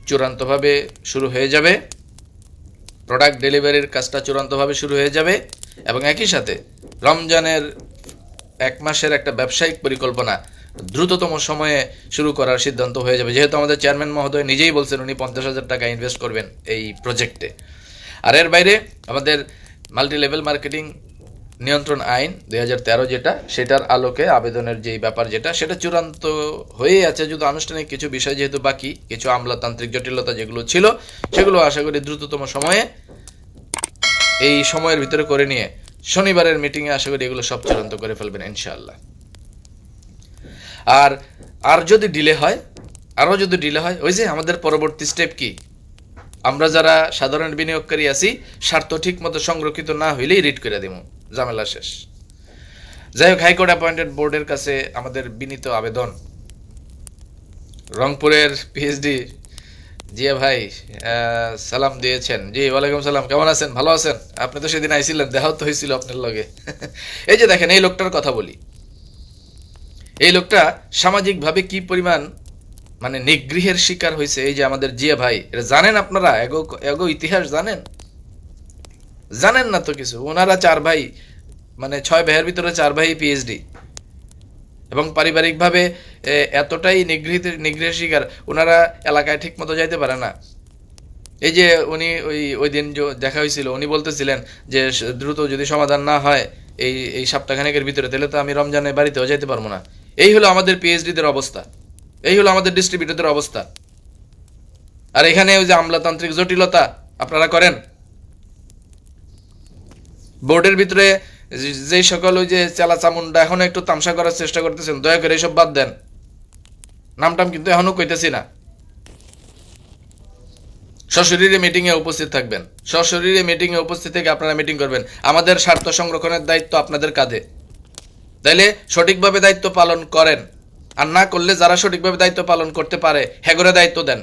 চূড়ান্তভাবে শুরু হয়ে যাবে, প্রোডাক্ট ডেলিভারির কাজটা চূড়ান্তভাবে শুরু হয়ে যাবে, এবং একই সাথে রমজানের 1 মাসের একটা ব্যবসায়িক পরিকল্পনা দ্রুততম সময়ে শুরু করার সিদ্ধান্ত হয়ে যাবে, যেহেতু আমাদের চেয়ারম্যান মহোদয় নিজেই বলছেন উনি 50,000 টাকা ইনভেস্ট করবেন এই প্রজেক্টে। আর এর বাইরে আমাদের মাল্টি লেভেল মার্কেটিং নিয়ন্ত্রণ আইন 2013 যেটা, সেটার আলোকে আবেদনের যেই ব্যাপার যেটা, সেটা চূড়ান্ত হয়েই আছে, যদি আনুষ্ঠানিক কিছু বিষয় যেহেতু বাকি, কিছু আমলাতান্ত্রিক জটিলতা যেগুলো ছিল সেগুলো আশা করি দ্রুততম সময়ে এই সময়ের ভিতরে করে নিয়ে শনিবারের মিটিংয়ে আশা করি এগুলো সব চূড়ান্ত করে ফেলবেন ইনশাআল্লাহ। আর যদি ডিলে হয়, আরও যদি ডিলে হয়, ওই যে আমাদের পরবর্তী স্টেপ কি, আমরা যারা সাধারণ বিনিয়োগকারী আছি স্বার্থ ঠিক মতো সংরক্ষিত না হইলেই রিট করে দিব, ঝামেলা শেষ। যাই হোক, হাইকোর্ট অ্যাপয়েন্টেড বোর্ডের কাছে আমাদের বিনীত আবেদন, রংপুরের পিএইচডি জিয়া ভাই সালাম দিয়েছেন। জি, ওয়ালাইকুম সালাম, কেমন আছেন? ভালো আছেন? আপনি তো সেদিন আইছিলেন, দেখা তো হয়েছিল আপনার লগে। এই যে দেখেন, এই লোকটার কথা বলি, এই লোকটা সামাজিকভাবে কি পরিমাণ নিগৃহের শিকার হয়েছে। এই যে আমাদের জিয়া ভাই, এটা জানেন আপনারা? এগো ইতিহাস জানেন? জানেন না তো কিছু। ওনারা 4 ভাই, 6 ভাইয়ের ভিতরে 4 ভাই পিএইচডি, এবং পারিবারিকভাবে এতটাই নিগৃহের শিকার, ওনারা এলাকায় ঠিক মতো যাইতে পারে না। এই যে উনি ওই দিন দেখা হয়েছিল, উনি বলতেছিলেন যে দ্রুত যদি সমাধান না হয় এই সপ্তাহখানেকের ভিতরে, তাহলে তো আমি রমজানে বাড়িতেও যাইতে পারবো না। এই হলো আমাদের পিএইচডিদের অবস্থা, এই হলো আমাদের ডিস্ট্রিবিউটরদের অবস্থা। আর এখানে ওই যে আমলাতান্ত্রিক জটিলতা আপনারা করেন। বোর্ডের ভিতরে যে সকল ওই যে চেলা চামুন্ডা এখনো একটু তামসা করার চেষ্টা করতেছেন, দয়া করে এসব বাদ দেন। নামটাম কিন্তু এখনো কইতেছি না। সশরীরে মিটিংয়ে উপস্থিত থাকবেন, সশরীরে মিটিংয়ে উপস্থিত থেকে আপনারা মিটিং করবেন। আমাদের স্বার্থ সংরক্ষণের দায়িত্ব আপনাদের কাঁধে, তাইলে সঠিকভাবে দায়িত্ব পালন করেন। আর না করলে যারা সঠিকভাবে দায়িত্ব পালন করতে পারে হেগরে দায়িত্ব দেন।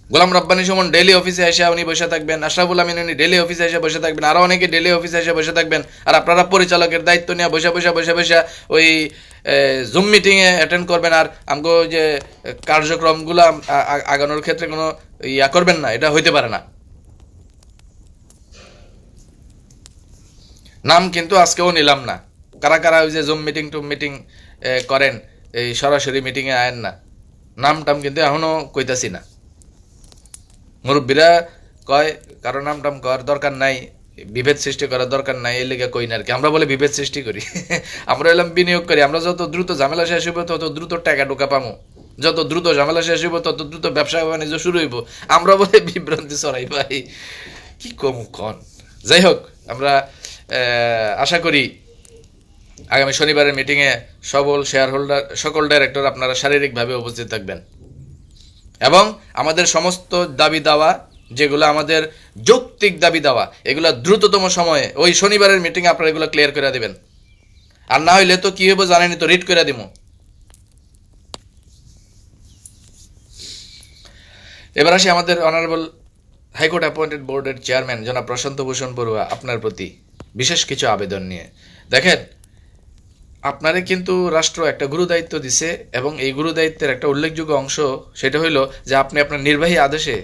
গোলাম রব্বানী সুমন ডেইলি অফিসে এসে উনি বসে থাকবেন, আশরাফুল আমিন উনি ডেইলি অফিসে এসে বসে থাকবেন, আরও অনেকে ডেইলি অফিসে এসে বসে থাকবেন। আর আপনারা পরিচালকের দায়িত্ব নিয়ে বসে বসে ওই জুম মিটিংয়ে অ্যাটেন্ড করবেন। আর আমগো যে কার্যক্রমগুলো আগানোর ক্ষেত্রে কোনো ইয়া করবেন না, এটা হইতে পারে না। নাম কিন্তু আজকেও নিলাম না। কারা কারা ওই যে জুম মিটিং টুম মিটিং করেন, এই সরাসরি মিটিংয়ে আয়েন না, নাম টাম কিন্তু এখনো কইতাছি না। মুরব্বীরা কয় কারো নাম টাম করার দরকার নাই, বিভেদ সৃষ্টি করার দরকার নাই, এই লেগে কই না আর কি। আমরা বলে বিভেদ সৃষ্টি করি। আমরা এলাম বিনিয়োগ করি, আমরা যত দ্রুত ঝামেলা শেষ হইব তত দ্রুত টাকা ঢোকা পামো, যত দ্রুত ঝামেলা শেষ হইব তত দ্রুত ব্যবসা বাণিজ্য শুরু হইব, আমরা বলে বিভ্রান্তি ছড়াই ভাই, কি কম কন। যাই হোক, আমরা আশা করি আগামী শনিবারের মিটিংয়ে সকল ডাইরেক্টর আপনারা শারীরিকভাবে উপস্থিত থাকবেন এবং আমাদের সমস্ত দাবি দাওয়া, যেগুলো আমাদের যৌক্তিক দাবি দাওয়া, এগুলো দ্রুততম সময়ে ওই শনিবারের মিটিংয়ে আপনারা এগুলো ক্লিয়ার করে দেবেন। আর না হইলে তো কি হইব জানেনি তো, রিড করে দিব। এবার আসি আমাদের অনারেবল হাইকোর্ট অ্যাপয়েন্টেড বোর্ডের চেয়ারম্যান জনাব প্রশান্ত ভূষণ বড়ুয়া আপনার প্রতি বিশেষ কিছু আবেদন নিয়ে। দেখেন, আপনারে কিন্তু রাষ্ট্র একটা গুরু দায়িত্ব দিছে এবং এই গুরু দায়িত্বের একটা উল্লেখযোগ্য অংশ সেটা হইল যে আপনি আপনার নির্বাহী আদেশে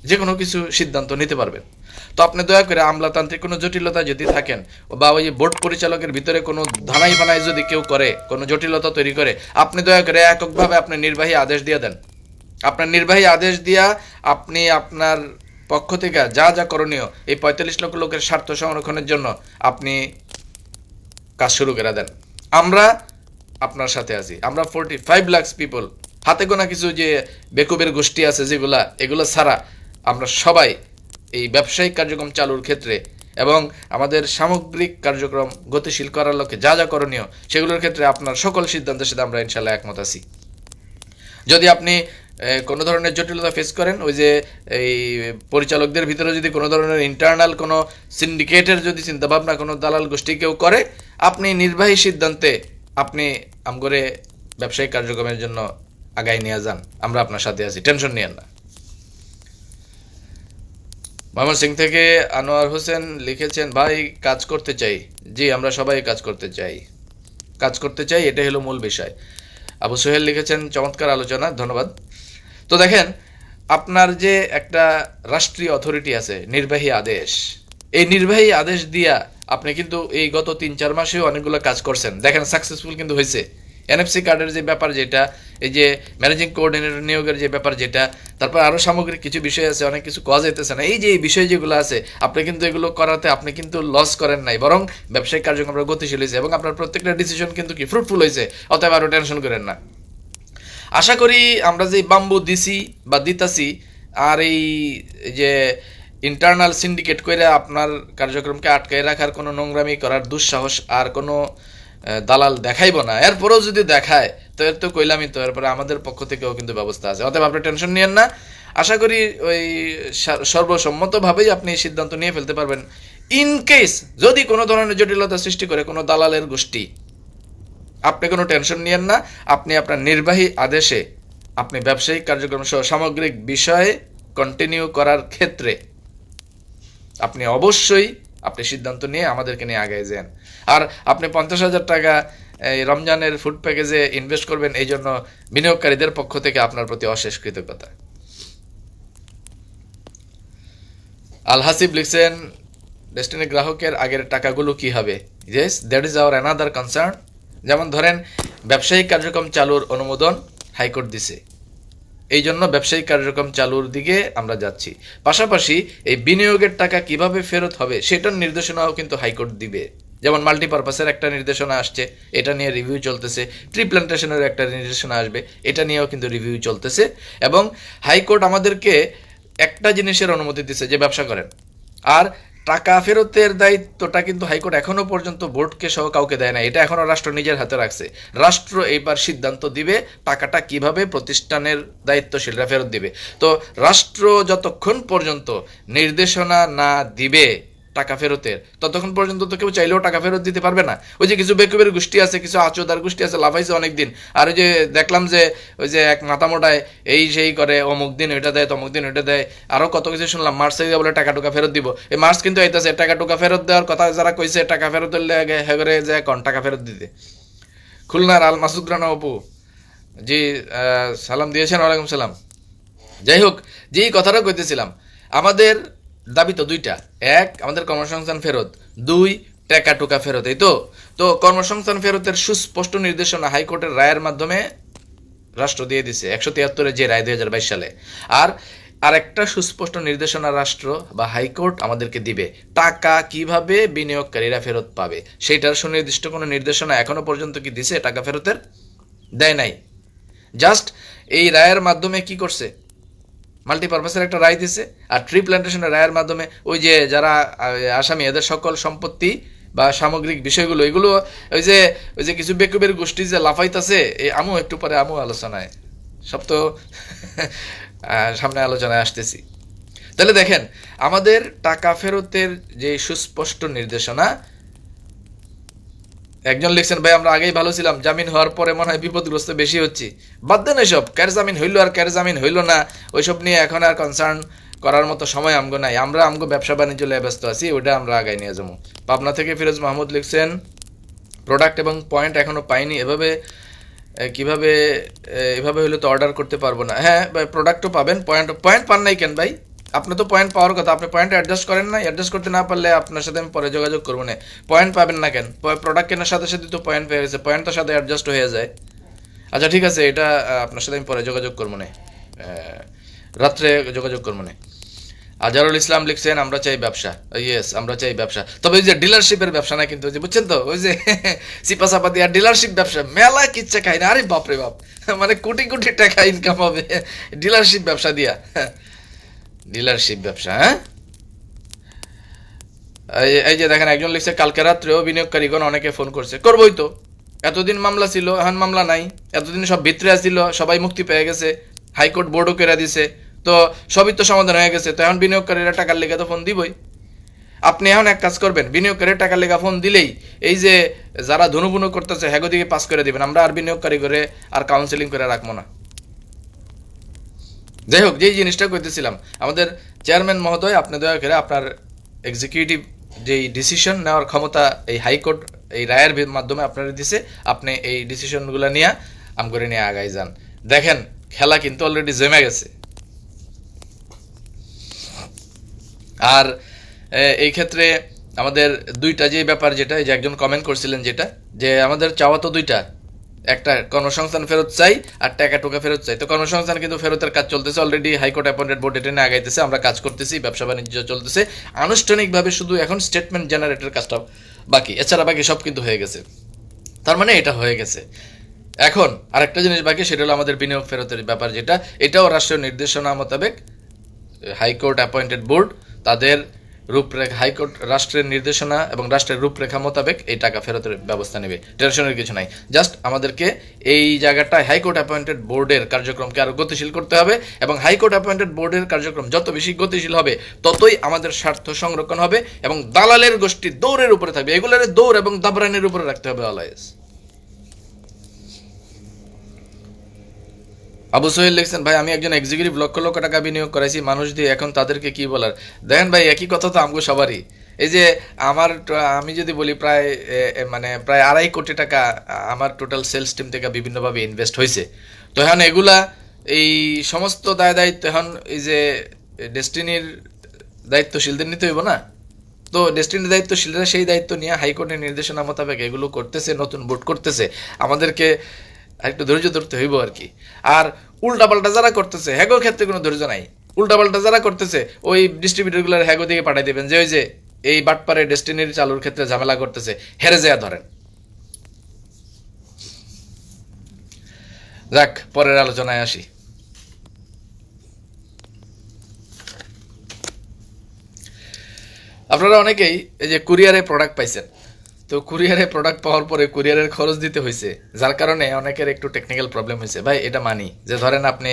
যে কোনো কিছু সিদ্ধান্ত নিতে পারবেন। তো আপনি দয়া করে আমলাতান্ত্রিক কোনো জটিলতা যদি থাকেন বা ওই বোর্ড পরিচালকের ভিতরে কোনো ধানাই বানাই যদি কেউ করে, কোনো জটিলতা তৈরি করে, আপনি দয়া করে এককভাবে আপনার নির্বাহী আদেশ দিয়ে দেন। আপনার নির্বাহী আদেশ দিয়া আপনি আপনার পক্ষ থেকে যা যা করণীয় এই ৪৫ লক্ষ লোকের স্বার্থ সংরক্ষণের জন্য আপনি কাজ শুরু করে দেন। আমরা আপনার সাথে আছি। আমরা 45 লাখ পিপল, হাতে গোনা কিছু যে বেকুবের গোষ্ঠী আছে যেগুলা, এগুলো ছাড়া আমরা সবাই এই ব্যবসায়িক কার্যক্রম চালুর ক্ষেত্রে এবং আমাদের সামগ্রিক কার্যক্রম গতিশীল করার লক্ষ্যে যা যা করণীয় সেগুলোর ক্ষেত্রে আপনার সকল সিদ্ধান্তের সাথে আমরা ইনশাল্লাহ একমত আছি। যদি আপনি কোনো ধরনের জটিলতা ফেস করেন, ওই যে এই পরিচালকদের ভিতরে যদি কোনো ধরনের ইন্টারনাল কোনো সিন্ডিকেটের যদি চিন্তাভাবনা কোনো দালাল গোষ্ঠী কেউ করে, আপনি নির্বাহী সিদ্ধান্তে আপনি আমগরে ব্যবসায়িক কার্যক্রমের জন্য আগায় নিয়ে যান, আমরা আপনার সাথে আছি, টেনশন নিয়েন না। মোহাম্মদ সিং থেকে আনোয়ার হোসেন লিখেছেন, ভাই কাজ করতে চাই। জি, আমরা সবাই কাজ করতে চাই, এটাই হলো মূল বিষয়। আবু সোহেল লিখেছেন, চমৎকার আলোচনা, ধন্যবাদ। তো দেখেন, আপনার যে একটা রাষ্ট্রীয় অথরিটি আছে, নির্বাহী আদেশ, এই নির্বাহী আদেশ দিয়া আপনি কিন্তু এই গত ৩-৪ মাসেও অনেকগুলো কাজ করছেন, দেখেন সাকসেসফুল কিন্তু হয়েছে। এনএফসি কার্ডের যে ব্যাপার যেটা, এই যে ম্যানেজিং কোঅর্ডিনেটর নিয়োগের যে ব্যাপার যেটা, তারপর আরও সামগ্রিক কিছু বিষয় আছে, অনেক কিছু কাজ যেতেছে না, এই যে এই বিষয় যেগুলো আছে আপনি কিন্তু এগুলো করাতে আপনি কিন্তু লস করেন নাই, বরং ব্যবসায়িক কার্যক্রম গতিশীল হয়েছে এবং আপনার প্রত্যেকটা ডিসিশন কিন্তু কি ফ্রুটফুল হয়েছে। অতএব আরও টেনশন করেন না। আশা করি আমরা যে বাম্বু দিছি বা দিতাছি, আর এই যে ইন্টারনাল সিন্ডিকেট করে আপনার কার্যক্রমকে আটকায় রাখার কোনো নোংরামি করার দুঃসাহস আর কোনো দালাল দেখাইব না। এরপরেও যদি দেখায় তো এর তো কইলামই তো, এরপরে আমাদের পক্ষ থেকেও কিন্তু ব্যবস্থা আছে। অতএব আপনি টেনশন নিয়েন না। আশা করি ওই সর্বসম্মতভাবেই আপনি সিদ্ধান্ত নিয়ে ফেলতে পারবেন। ইন কেস যদি কোনো ধরনের জটিলতা সৃষ্টি করে কোনো দালালের গোষ্ঠী, আপনি কোনো টেনশন নিয়েন না। আপনি আপনার নির্বাহী আদেশে আপনি ব্যবসায়িক কার্যক্রম সহ সামগ্রিক বিষয়ে কন্টিনিউ করার ক্ষেত্রে আপনি অবশ্যই আপনি সিদ্ধান্ত নিয়ে আমাদেরকে নিয়ে আগায় যান। আর আপনি 50,000 টাকা এই রমজানের ফুড প্যাকেজে ইনভেস্ট করবেন, এই জন্য বিনিয়োগকারীদের পক্ষ থেকে আপনার প্রতি অশেষ কৃতজ্ঞতা। আল হাসিব লিখছেন, ডেস্টিনি গ্রাহকের আগের টাকাগুলো কি হবে? Yes, that is our another concern. যেমন ধরেন, ব্যবসায়িক কার্যক্রম চালুর অনুমোদন হাইকোর্ট দিছে, এই জন্য ব্যবসায়িক কার্যক্রম চালুর দিকে আমরা যাচ্ছি। পাশাপাশি এই বিনিয়োগের টাকা কিভাবে ফেরত হবে সেটার নির্দেশনাও কিন্তু হাইকোর্ট দিবে। যেমন মাল্টিপারপাসের একটা নির্দেশনা আসছে, এটা নিয়ে রিভিউ চলতেছে। ট্রি প্ল্যান্টেশনের একটা নির্দেশনা আসবে, এটা নিয়েও কিন্তু রিভিউ চলতেছে। এবং হাইকোর্ট আমাদেরকে একটা জিনিসের অনুমতি দিচ্ছে যে ব্যবসা করেন, আর টাকা ফেরতের দায়িত্বটা কিন্তু হাইকোর্ট এখনো পর্যন্ত বোর্ডকে সহ কাউকে দেয় না, এটা এখনো রাষ্ট্র নিজের হাতে রাখছে। রাষ্ট্র এইবার সিদ্ধান্ত দিবে টাকাটা কিভাবে প্রতিষ্ঠানের দায়িত্বশীলরা ফেরত দিবে। তো রাষ্ট্র যতক্ষণ পর্যন্ত নির্দেশনা না দিবে টাকা ফেরতের, ততক্ষণ পর্যন্ত তো কেউ চাইলেও টাকা ফেরত দিতে পারবে না। ওই যে কিছু বেকুবের গোষ্ঠী আছে, কিছু আচোদার গোষ্ঠী আছে, লাফাইছে অনেকদিন। আর ওই যে দেখলাম যে ওই যে এক মাথামোটায় এই সেই করে, অমুক দিন ওইটা দেয়, তমুক দিন ওইটা দেয়, আরও কত কিছু শুনলাম। মার্চ থেকে বলে টাকা টুকা ফেরত দিব। এই মার্চ কিন্তু আইতাছে, টাকা টুকা ফেরত দেওয়ার কথা যারা কইছে, টাকা ফেরত দিলে হেগরে যে কন টাকা ফেরত দিতে। খুলনার আল মাসুদ রানা অপু জি সালাম দিয়েছেন, ওয়ালাইকুম সালাম। যাই হোক, যেই কথাটা কইতেছিলাম, আমাদের দাবি তো দুইটা। এক, আমাদের কর্মসংস্থান ফেরত। দুই, টাকা টুকা ফেরত। এই তো তো কর্মসংস্থান ফেরতের সুস্পষ্ট নির্দেশনা হাইকোর্টের রায়ের মাধ্যমে রাষ্ট্র দিয়ে দিছে 173-এ যে রায় 2022 সালে। আর আরেকটা সুস্পষ্ট নির্দেশনা রাষ্ট্র বা হাইকোর্ট আমাদেরকে দিবে, টাকা কিভাবে বিনিয়োগকারীরা ফেরত পাবে সেইটার সুনির্দিষ্ট কোনো নির্দেশনা এখনো পর্যন্ত কি দিছে? টাকা ফেরতের দেয় নাই। জাস্ট এই রায়ের মাধ্যমে কি করছে, মাল্টিপারপাসের একটা রায় দিছে। আর ট্রি প্ল্যান্টেশনের রায়ের মাধ্যমে ওই যে যারা আসামি, এদের সকল সম্পত্তি বা সামগ্রিক বিষয়গুলো, এগুলো ওই যে কিছু বেকুবের গোষ্ঠী যে লাফাইতাছে, এই আমু একটু পরে আমু আলোচনায়, সব তো সামনে আলোচনায় আসতেছি। তাহলে দেখেন, আমাদের টাকা ফেরতের যে সুস্পষ্ট নির্দেশনা, একজন লিখছেন ভাই আমরা আগেই ভালো ছিলাম, জামিন হওয়ার পরে মনে হয় বিপদগ্রস্ত বেশি হচ্ছি। বাদ দেন এসব, কার জামিন হইলো আর কার জামিন হইলো না, ওইসব নিয়ে এখন আর কনসার্ন করার মতো সময় আমগো নাই। আমরা আমগো ব্যবসা বাণিজ্য নিয়ে ব্যস্ত আছি, ওইটা আমরা আগায় নিয়ে যাবো। পাবনা থেকে ফিরোজ মাহমুদ লিখছেন, প্রোডাক্ট এবং পয়েন্ট এখনো পাইনি, কিভাবে এভাবে হলে তো অর্ডার করতে পারবো না। হ্যাঁ, প্রোডাক্টও পাবেন, পয়েন্ট পান নাই কেন ভাই? আপনি তো পয়েন্ট পাওয়ার কথা, আপনি পয়েন্ট অ্যাডজাস্ট করেন না। অ্যাডজাস্ট করতে না পারলে আপনার সাথে আমি পরে যোগাযোগ করবো না। পয়েন্ট পাবেন না কেন? প্রোডাক্ট কেনার সাথে সাথে তো পয়েন্ট পেয়ে গেছে, পয়েন্ট তো সাথে অ্যাডজাস্ট হয়ে যায়। আচ্ছা ঠিক আছে, এটা আপনার সাথে আমি পরে যোগাযোগ করবো না, রাত্রে যোগাযোগ করবো না। আজহারুল ইসলাম লিখছেন, আমরা চাই ব্যবসা। ইয়েস, আমরা চাই ব্যবসা, তবে ওই যে ডিলারশিপের ব্যবসা না কিন্তু, বুঝছেন তো, ওই যে চিপা চাপা দিয়ে ডিলারশিপ ব্যবসা, মেলা কিচ্ছা খাই না। আরে বাপরে বাপ, মানে কোটি কোটি টাকা ইনকাম হবে ডিলারশিপ ব্যবসা দিয়া। ডিলারশিপ ব্যবসা, হ্যাঁ। এই যে দেখেন, একজন লিখছে, কালকে রাত্রেও বিনিয়োগকারীগণ অনেকে ফোন করছে। করবোই তো, এতদিন মামলা ছিল, এখন মামলা নাই। এতদিন সব ভিতরে ছিল, সবাই মুক্তি পেয়ে গেছে, হাইকোর্ট বোর্ডও করে দিছে, তো সবই তো সমাধান হয়ে গেছে। তো এখন বিনিয়োগকারীরা টাকার লেগে তো ফোন দিবই। আপনি এখন এক কাজ করবেন, বিনিয়োগকারীর টাকার লেগা ফোন দিলেই এই যে যারা ধনুবুনু করতেছে হ্যাগো দিকে পাস করে দিবেন। আমরা আর বিনিয়োগকারী করে আর কাউন্সিলিং করে রাখবো না। যাই হোক, যেই জিনিসটা করতেছিলাম, আমাদের চেয়ারম্যান মহোদয়, আপনি দয়া করে আপনার এক্সিকিউটিভ যেই ডিসিশন নেওয়ার ক্ষমতা এই হাইকোর্ট এই রায়ের মাধ্যমে আপনারা দিছে, আপনি এই ডিসিশনগুলো নিয়ে আম করে নিয়ে আগাই যান। দেখেন, খেলা কিন্তু অলরেডি জমে গেছে। আর এই ক্ষেত্রে আমাদের দুইটা যে ব্যাপার, যেটা এই যে একজন কমেন্ট করছিলেন, যেটা যে আমাদের চাওয়া তো দুইটা, একটা কর্মসংস্থান ফেরত চাই আর টাকা টোকা ফেরত চাই। তো কর্মসংস্থান কিন্তু ফেরতের কাজ চলতেছে অলরেডি, হাইকোর্ট অ্যাপয়েন্টেড বোর্ড এটা নিয়ে আগাইতেছে, আমরা কাজ করতেছি, ব্যবসা বাণিজ্য চলতেছে আনুষ্ঠানিকভাবে, শুধু এখন স্টেটমেন্ট জেনারেটের কাজটা বাকি, এছাড়া বাকি সব কিন্তু হয়ে গেছে। তার মানে এটা হয়ে গেছে। এখন আরেকটা জিনিস বাকি, সেটা হলো আমাদের বিনিয়োগ ফেরতের ব্যাপার, যেটা এটাও রাষ্ট্রীয় নির্দেশনা মোতাবেক হাইকোর্ট অ্যাপয়েন্টেড বোর্ড তাদের রূপরেখা, হাইকোর্ট রাষ্ট্রের নির্দেশনা এবং রাষ্ট্রের রূপরেখা মোতাবেক এই টাকা ফেরতের ব্যবস্থা নেবে। টেনশনের কিছু নাই, জাস্ট আমাদেরকে এই জায়গাটায় হাইকোর্ট অ্যাপয়েন্টেড বোর্ডের কার্যক্রমকে আরও গতিশীল করতে হবে, এবং হাইকোর্ট অ্যাপয়েন্টেড বোর্ডের কার্যক্রম যত বেশি গতিশীল হবে ততই আমাদের স্বার্থ সংরক্ষণ হবে, এবং দালালের গোষ্ঠী দৌড়ের উপরে থাকবে। এগুলোর দৌড় এবং দাবরানের উপরে রাখতে হবে অলওয়েজ। আবু সোহেল লিখছেন, ভাই আমি একজন এক্সিকিউটিভ, লক্ষ লক্ষ টাকা বিনিয়োগ করেছি মানুষ দিয়ে, এখন তাদেরকে কি বলার? দেখেন ভাই, একই কথা তো আমগো সবারই। এই যে আমি যদি বলি, প্রায় 2.5 কোটি টাকা আমার টোটাল সেলস টিম থেকে বিভিন্নভাবে ইনভেস্ট হয়েছে। তো এখন এগুলা এই সমস্ত দায় দায়িত্ব এখন এই যে ডেস্টিনির দায়িত্বশীলদের নিতে হইব না? তো ডেস্টিনির দায়িত্বশীলরা সেই দায়িত্ব নিয়ে হাইকোর্টের নির্দেশনা মোতাবেক এগুলো করতেছে, নতুন বোর্ড করতেছে, আমাদেরকে একটু ধৈর্য ধরতে হইব আর কি। আর উল্টাপাল্টা যারা করতেছে হ্যাগোর ক্ষেত্রে কোনো ধৈর্য নাই। উল্টাপাল্টা যারা করতেছে ওই ডিস্ট্রিবিউটরগুলোর হ্যাগো দিকে পাঠাই দেবেন, যে ওই যে এই বাটপারে ডেস্টিনির চালুর ক্ষেত্রে ঝামেলা করতেছে, হেরে যায় ধরেন। যাক, পরের আলোচনায় আসি। আপনারা অনেকেই এই যে কুরিয়ারে প্রোডাক্ট পাইছেন, তো কুরিয়ারে প্রোডাক্ট পাওয়ার পরে কুরিয়ারের খরচ দিতে হয়েছে, যার কারণে অনেকের একটু টেকনিক্যাল প্রবলেম হয়েছে। ভাই এটা মানি যে ধরেন আপনি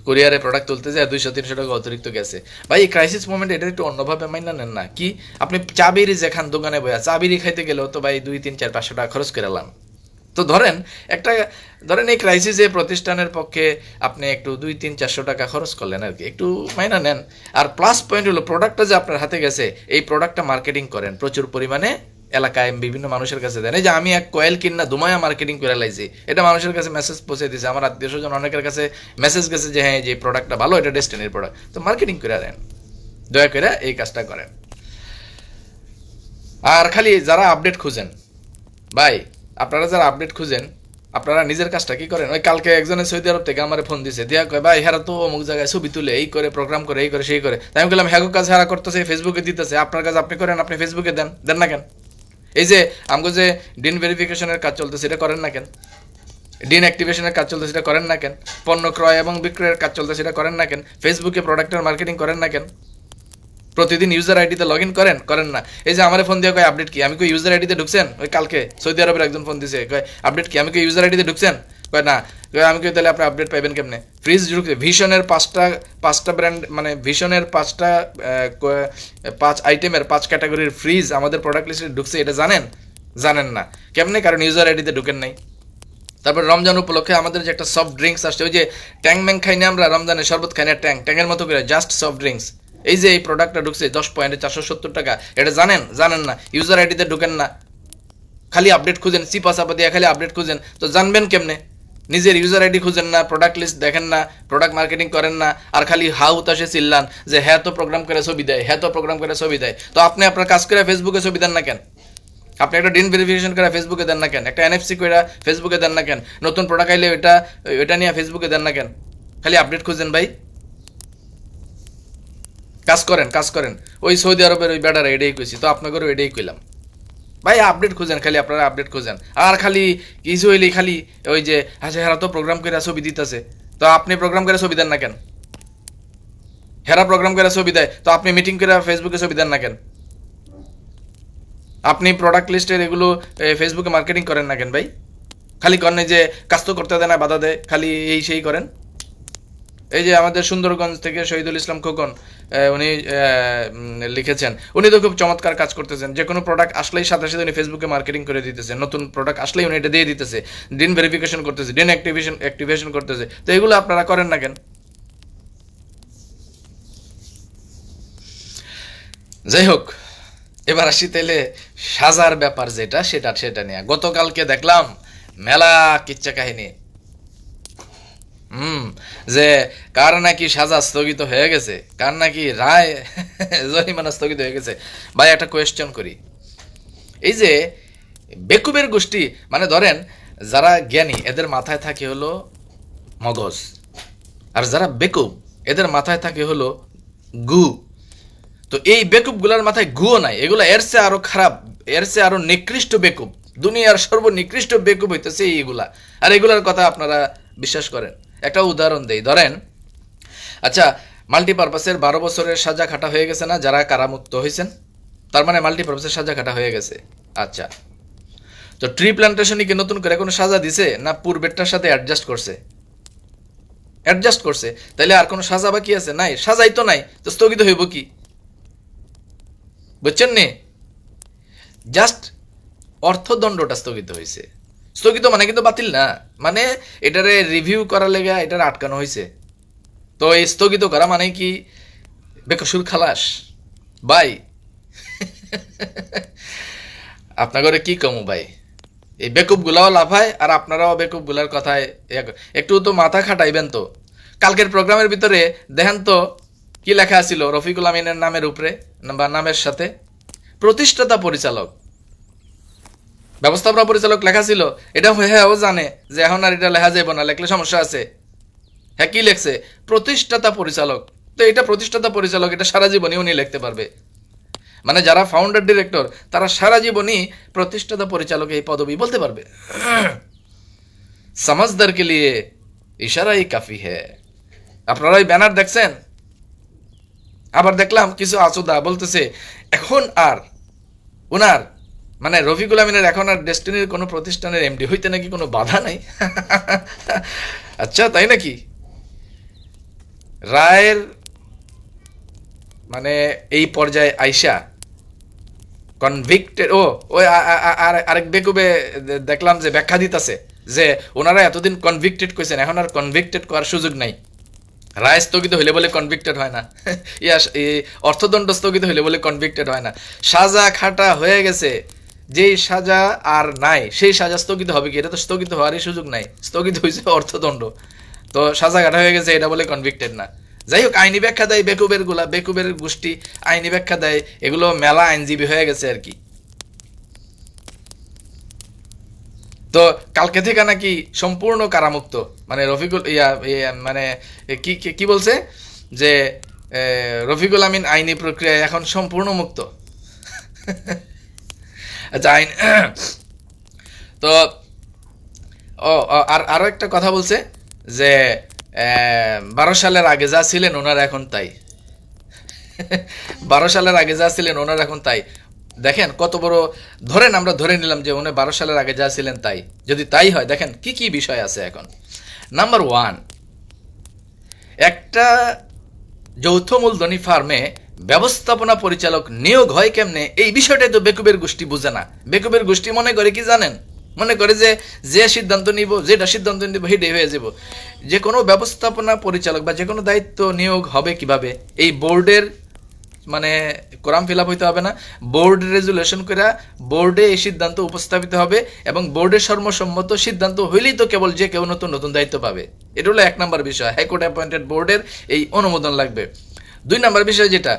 কুরিয়ারে প্রোডাক্ট তুলতে যায় 200-300 টাকা অতিরিক্ত গেছে। ভাই এই ক্রাইসিস মোমেন্টে এটা একটু অন্যভাবে মাইনা নেন না কি? আপনি চাবিরি যেখান দোকানে বয়া চাবিরি খাইতে গেলেও তো ভাই 2, 3, 4, 500 টাকা খরচ করে এলাম। তো ধরেন এই ক্রাইসিসে প্রতিষ্ঠানের পক্ষে আপনি একটু 2, 3, 400 টাকা খরচ করলেন আর কি, একটু মাইনা নেন। আর প্লাস পয়েন্ট হলো প্রোডাক্টটা যে আপনার হাতে গেছে, এই প্রোডাক্টটা মার্কেটিং করেন প্রচুর পরিমাণে, এলাকায় বিভিন্ন মানুষের কাছে দেন। এই যে আমি এক কয়েল কিনা দুমায়া মার্কেটিং করে লাইছি, এটা মানুষের কাছে মেসেজ পৌঁছে দিয়েছে, আমার আত্মীয় স্বজন অনেকের কাছে মেসেজ গেছে যে হ্যাঁ যে প্রোডাক্টটা ভালো, এটা ডেস্টিনির প্রোডাক্ট। তো মার্কেটিং করে দেন, দয়া করে এই কাজটা করেন। আর খালি যারা আপডেট খুঁজেন ভাই, আপনারা যারা আপডেট খুঁজেন, আপনারা নিজের কাজটা কি করেন? ওই কালকে একজনের সৌদি আরব থেকে আমার ফোন দিছে, দিয়া কয় ভাই হেরা তো অমুক জায়গায় ছবি তুলে এই করে প্রোগ্রাম করে এই করে সেই করে। তাই আমি বললাম হ্যাগো কাজ হেরা করতেছে, ফেসবুকে দিতেছে, আপনার কাজ আপনি করেন, আপনি ফেসবুকে দেন, দেন না কেন? এই যে আমগো যে ডিন ভেরিফিকেশনের কাজ চলতেছে এটা করেন না কেন? ডিন অ্যাক্টিভেশনের কাজ চলতেছে সেটা করেন না কেন? পণ্য ক্রয় এবং বিক্রয়ের কাজ চলতেছে সেটা করেন না কেন? ফেসবুকে প্রোডাক্টের মার্কেটিং করেন না কেন? প্রতিদিন ইউজার আইডিতে লগ ইন করেন, করেন না? এই যে আমার ফোন দিয়ে কয় আপডেট কি, আমি কই ইউজার আইডিতে ঢুকছেন? ওই কালকে সৌদি আরবের একজন ফোন দিছে, কয় আপডেট কি, আমি কই ইউজার আইডিতে ঢুকছেন? কয় না। আমি কই তাহলে আপনি আপডেট পাইবেন কেমনে? ফ্রিজ ঢুকছে, ভিশনের পাঁচটা ব্র্যান্ড, মানে ভিশনের পাঁচ আইটেমের 5 ক্যাটাগরির ফ্রিজ আমাদের প্রোডাক্ট লিস্টে ঢুকছে, এটা জানেন? জানেন না। কেমনে? কারণ ইউজার আইডিতে ঢুকেন নাই। তারপর রমজান উপলক্ষে আমাদের যে একটা সফট ড্রিঙ্কস আসছে, ওই যে ট্যাং ম্যাং খাই না আমরা, রমজানের শরবত খাই না, ট্যাংয়ের মতো করে জাস্ট সফট ড্রিঙ্কস, এই যে এই প্রোডাক্টটা ঢুকছে 10 পয়েন্টে 470 টাকা, এটা জানেন? জানেন না। ইউজার আইডিতে ঢুকেন না, খালি আপডেট খুঁজেন, চিপা চাপা দিয়ে খালি আপডেট খুঁজেন, তো জানবেন কেমনে? নিজের ইউজার আইডি খুঁজেন না, প্রোডাক্ট লিস্ট দেখেন না, প্রোডাক্ট মার্কেটিং করেন না, আর খালি হাউ তাসে চিল্লান যে হ্যাঁ তো প্রোগ্রাম করে ছবি দেয়, হ্যাঁ তো প্রোগ্রাম করে ছবি দেয়। তো আপনি আপনার কাজ করে ফেসবুকে ছবি দেন না কেন? আপনি একটা ডিন ভেরিফিকেশন করে ফেসবুকে দেন না কেন? একটা এনএফসি করে ফেসবুকে দেন না কেন? নতুন প্রোডাক্ট আইলে ওইটা নিয়ে ফেসবুকে দেন না কেন? খালি আপডেট খুঁজেন ভাই। কাজ করেন, কাজ করেন। ওই সৌদি আরবের ওই বেটারা এটাই কইছি, তো আপনাদেরও এটাই কইলাম ভাই, আপডেট খুঁজেন, খালি আপনারা আপডেট খুঁজেন। আর খালি কিছু হইলে খালি ওই যে আচ্ছা হেরা তো প্রোগ্রাম করে ছবি দিতেছে, তো আপনি প্রোগ্রাম করে ছবি দেন না কেন? হেরা প্রোগ্রাম করে ছবি দেয়, তো আপনি মিটিং করে ফেসবুকে ছবি দেন না কেন? আপনি প্রোডাক্ট লিস্টের এগুলো ফেসবুকে মার্কেটিং করেন না কেন ভাই? খালি করেন যে কাজ তো করতে দেয় না, বাধা দেয়, খালি এই সেই করেন। এই যে আমাদের সুন্দরগঞ্জ থেকে শহীদুল ইসলাম খোকন, উনি লিখেছেন, উনি তো খুব চমৎকার কাজ করতেছেন। যে কোনো প্রোডাক্ট আসলেই সাথে সাথে উনি ফেসবুকে মার্কেটিং করে দিতেছে, নতুন প্রোডাক্ট আসলেই উনি এটা দিয়ে দিতেছে, ডিন ভেরিফিকেশন করতেছে, ডিন অ্যাক্টিভেশন করতেছে। তো এগুলো আপনারা করেন না কেন? যাই হোক, এবার আসি তাইলে সাজার ব্যাপার যেটা, সেটা নিয়ে গতকালকে দেখলাম মেলা কিচ্ছা কাহিনী। যে কার নাকি সাজা স্থগিত হয়ে গেছে, কার নাকি রায় জরিমানা স্থগিত হয়ে গেছে। ভাই একটা কোয়েশ্চেন করি, এই যে বেকুবের গোষ্ঠী, মানে ধরেন যারা জ্ঞানী এদের মাথায় থাকে হলো মগজ, আর যারা বেকুব এদের মাথায় থাকে হলো গু। তো এই বেকুবগুলার মাথায় গুও নাই, এগুলা এর চেয়ে আরো খারাপ, এর চেয়ে আরো নিকৃষ্ট বেকুব, দুনিয়ার সর্বনিকৃষ্ট বেকুব হইতেছে এইগুলা। আর এগুলার কথা আপনারা বিশ্বাস করেন? একটা উদাহরণ দেই, ধরেন আচ্ছা মাল্টিপারপাসের 12 বছরের সাজা খাটা হয়ে গেছে না যারা কারামুক্ত হয়েছেন, তার মানে মাল্টিপারপাসের সাজা খাটা হয়ে গেছে। আচ্ছা, তো ট্রি প্ল্যান্টেশনই কি নতুন করে কোনো সাজা দিছে, না পূর্বেরটার সাথে অ্যাডজাস্ট করছে? অ্যাডজাস্ট করছে, তাইলে আর কোনো সাজা বাকি আছে? নাই, সাজাই তো নাই, তো স্থগিত হইব কি? বুঝছেন নি? জাস্ট অর্থদণ্ডটা স্থগিত হয়েছে। স্থগিত মানে কিন্তু বাতিল না, মানে এটারে রিভিউ করার লেগে এটার আটকানো হয়েছে। তো এই স্থগিত করা মানে কি বেকসুর খালাস ভাই? আপনাকে কি কমু ভাই, এই বেকুব গুলাও লাফায় আর আপনারাও বেকুব গুলার কথায় একটু তো মাথা খাটাইবেন। তো কালকের প্রোগ্রামের ভিতরে দেখেন তো কি লেখা ছিল রফিকুল আমিনের নামের উপরে বা নামের সাথে প্রতিষ্ঠাতা পরিচালক, ব্যবস্থাপনা পরিচালক লেখা ছিল। এটা হ্যাঁ ও জানে যে এখন আর এটা লেখা যাবে না, লেখলে সমস্যা আছে। হ্যাঁ কি লেখছে? প্রতিষ্ঠাতা পরিচালক। তো এটা প্রতিষ্ঠাতা পরিচালক, এটা সারা জীবনই উনি লিখতে পারবে। মানে যারা ফাউন্ডার ডিরেক্টর তারা সারা জীবনই প্রতিষ্ঠাতা পরিচালক এই পদবি বলতে পারবে। সমাজদার কে লিয়ে ইশারাই কাফি হ্যাঁ। আপনারা ওই ব্যানার দেখছেন? আবার দেখলাম কিছু আসুদা বলতেছে এখন আর ওনার মানে রফিকুল আমিনের এখন আর ডেস্টিনির কোনো প্রতিষ্ঠানের এমডি হইতে নাকি কোনো বাধা নাই। আচ্ছা তাই নাকি? রায়ের মানে এই পর্যায়ে আইসা কনভিক্টেড, ওই আরেক বেকুবে দেখলাম যে ব্যাখ্যা দিতেছে যে ওনারা এতদিন কনভিক্টেড করেছেন, এখন আর কনভিক্টেড করার সুযোগ নাই। রায় স্থগিত হইলে বলে কনভিক্টেড হয় না, অর্থদণ্ড স্থগিত হইলে বলে কনভিক্টেড হয় না। সাজা খাটা হয়ে গেছে, যেই সাজা আর নাই সেই সাজা স্থগিত হবে কি? এটা তো স্থগিত হওয়ারই সুযোগ নাই, স্থগিত হয়েছে অর্থদণ্ড। তো সাজা কাটা হয়ে গেছে, এটা বলে কনভিক্টেড না। যাই হোক, আইনি ব্যাখ্যা দেয় বেকুবের গোষ্ঠী আইনি ব্যাখ্যা দেয়, এগুলো মেলা আইনজীবী হয়ে গেছে আর কি। তো কালকে থেকে নাকি সম্পূর্ণ কারামুক্ত, মানে রফিকুল মানে কি কি বলছে যে রফিকুল আমিন আইনি প্রক্রিয়ায় এখন সম্পূর্ণ মুক্ত। আচ্ছা, আইন তো আর আরো একটা কথা বলছে যে 12 সালের আগে যা ছিলেন ওনারা এখন তাই। 12 সালের আগে যা ছিলেন ওনারা এখন তাই। দেখেন কত বড়, আমরা ধরে নিলাম যে উনি 12 সালের আগে যা ছিলেন তাই। যদি তাই হয়, দেখেন কি কি বিষয় আছে এখন। নাম্বার 1, একটা যৌথ মূলধনী ফার্মে ব্যবস্থাপনা পরিচালক নিয়োগ হয় কেমনে, এই বিষয়টাই তো বেকুবের গোষ্ঠী বুঝে না। বেকুবের গোষ্ঠী মনে করে কি জানেন? মনে করে যে সিদ্ধান্ত নিব, যেটা সিদ্ধান্ত নিব সেটাই হয়ে যাব। যে কোনো ব্যবস্থাপনা পরিচালক বা যে কোনো দায়িত্ব নিয়োগ হবে কিভাবে, এই বোর্ডের মানে কোরাম ফিল আপ হইতে হবে না, বোর্ড রেজুলেশন করে বোর্ডে এই সিদ্ধান্ত উপস্থাপিত হবে এবং বোর্ডের সর্বসম্মত সিদ্ধান্ত হইলেই তো কেবল যে কেউ নতুন নতুন দায়িত্ব পাবে। এটা হলো 1 নম্বর বিষয়, হাইকোর্ট অ্যাপয়েন্টেড বোর্ডের এই অনুমোদন লাগবে। 2 নম্বর বিষয় যেটা,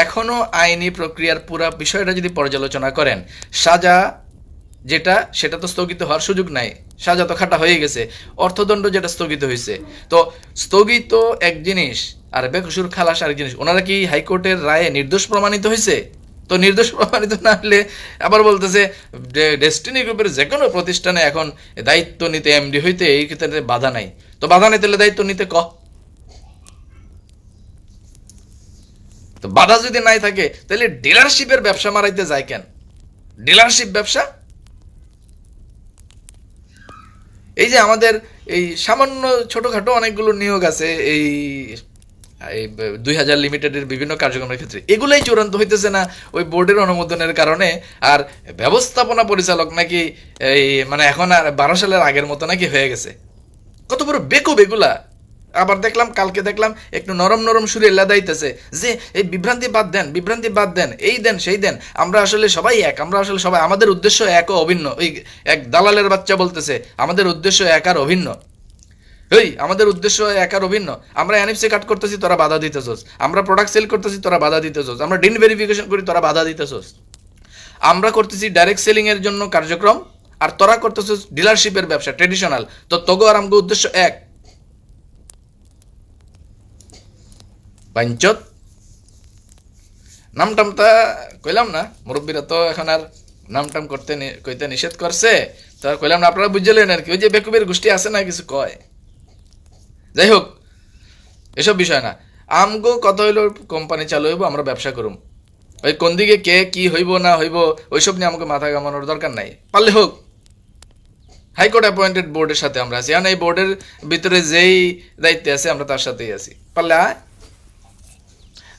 এখনো আইনি প্রক্রিয়ার পুরো বিষয়টা যদি পর্যালোচনা করেন, সাজা যেটা সেটা তো স্থগিত হওয়ার সুযোগ নাই, সাজা তো খাটা হয়ে গেছে। অর্থদণ্ড যেটা স্থগিত হয়েছে, তো স্থগিত এক জিনিস আর বেকসুর খালাস আরেক জিনিস। ওনারা কি হাইকোর্টের রায়ে নির্দোষ প্রমাণিত হয়েছে? তো নির্দোষ প্রমাণিত না হলে আবার বলতেছে ডেস্টিনি গ্রুপের যে কোনো প্রতিষ্ঠানে এখন দায়িত্ব নিতে, এমডি হইতে এই ক্ষেত্রে বাধা নাই। তো বাধা নিতে হলে দায়িত্ব নিতে তো বাধা যদি নাই থাকে তাহলে ডিলারশিপের ব্যবসা মারাইতে যায় কেন? ডিলারশিপ ব্যবসা, এই যে আমাদের এই সামান্য ছোটখাটো অনেকগুলো নিয়োগ আছে এই 2000 লিমিটেডের বিভিন্ন কার্যক্রমের ক্ষেত্রে, এগুলোই চূড়ান্ত হইতেছে না ওই বোর্ডের অনুমোদনের কারণে। আর ব্যবস্থাপনা পরিচালক নাকি এই মানে এখন আর 12 সালের আগের মতো নাকি হয়ে গেছে। কত বড় বেকুব এগুলা। আবার কালকে দেখলাম একটু নরম নরম সুরে লাদাইতেছে যে এই বিভ্রান্তি বাদ দেন, এই দেন সেই দেন, আমরা আসলে সবাই এক, আমাদের উদ্দেশ্য এক ও অভিন্ন। ওই এক দালালের বাচ্চা বলতেছে আমাদের উদ্দেশ্য এক আর অভিন্ন। আমাদের উদ্দেশ্য এক আর অভিন্ন। আমরা এনএফসি কাট করতেছি, তোরা বাধা দিতেছস। আমরা প্রোডাক্ট সেল করতেছি, তোরা বাধা দিতেছস। আমরা ডিন ভেরিফিকেশন করি, তোরা বাধা দিতেছস। আমরা করতেছি ডাইরেক্ট সেলিং এর জন্য কার্যক্রম, আর তোরা করতেছস ডিলারশিপের ব্যবসা, ট্রেডিশনাল। তো তগো আর আমগো উদ্দেশ্য এক। পাঞ্চত নামটাম তা কইলাম না, মুরব্বীরা তো এখন আর নামটাম কইতে নিষেধ করছে, তো আর কইলাম না, আপনারা বুঝলেন আর কি। ওই যে বেকুবের গোষ্ঠী আছে না, কিছু কয়। যাই হোক, এসব বিষয় না। আমগো কত হইলো কোম্পানি চালু হইব, আমরা ব্যবসা করুম। ওই কোন দিকে কে কি হইব না হইব ওইসব নিয়ে আমাকে মাথা ঘামানোর দরকার নাই। পারলে হোক। হাইকোর্ট অ্যাপয়েন্টেড বোর্ডের সাথে আমরা আছি, এই বোর্ডের ভিতরে যেই দায়িত্বে আছে আমরা তার সাথেই আছি। পারলে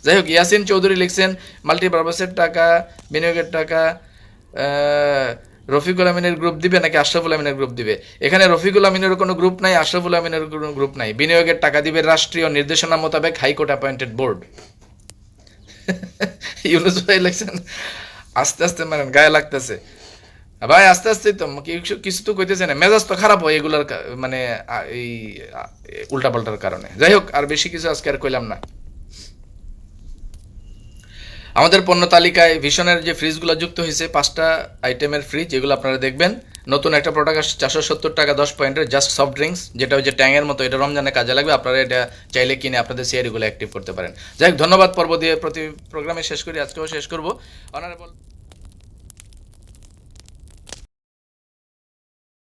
যাই হোক, ইয়াসিন চৌধুরী লিখছেন মাল্টিপারপাসের টাকা, বিনিয়োগের টাকা রফিকুল আমিনের গ্রুপ দিবে নাকি আশরাফুল আমিনের গ্রুপ দিবে? এখানে রফিকুল আমিনের কোনো গ্রুপ নাই, আশরাফুল আমিনের কোনো গ্রুপ নাই। বিনিয়োগের টাকা দিবে রাষ্ট্রীয় নির্দেশনা মোতাবেক হাইকোর্ট অ্যাপয়েন্টেড বোর্ড। ইউনুস ভাই লিখছেন আস্তে আস্তে মারেন, গায়ে লাগতেছে ভাই, আস্তে আস্তে তো কিছু তো কইতেছে না, মেজাজ তো খারাপ হয় এগুলার মানে এই উল্টাপাল্টার কারণে। যাই হোক, আর বেশি কিছু আজকে আর কইলাম না। আমাদের পণ্য তালিকায় ভিশনের যে ফ্রিজগুলো যুক্ত হয়েছে, 5টা আইটেমের ফ্রিজ, এগুলো আপনারা দেখবেন। নতুন একটা প্রোডাক্ট আসছে 470 টাকা 10 পয়েন্টের, জাস্ট সফট ড্রিঙ্কস, যেটা ওই যে ট্যাংয়ের মতো, এটা রমজানে কাজে লাগবে। আপনারা এটা চাইলে কিনে আপনাদের সিআরিগুলো অ্যাক্টিভ করতে পারেন। যাই হোক, ধন্যবাদ। পর্ব দিয়ে প্রতি প্রোগ্রামে শেষ করি, আজকেও শেষ করবো। অনারেবল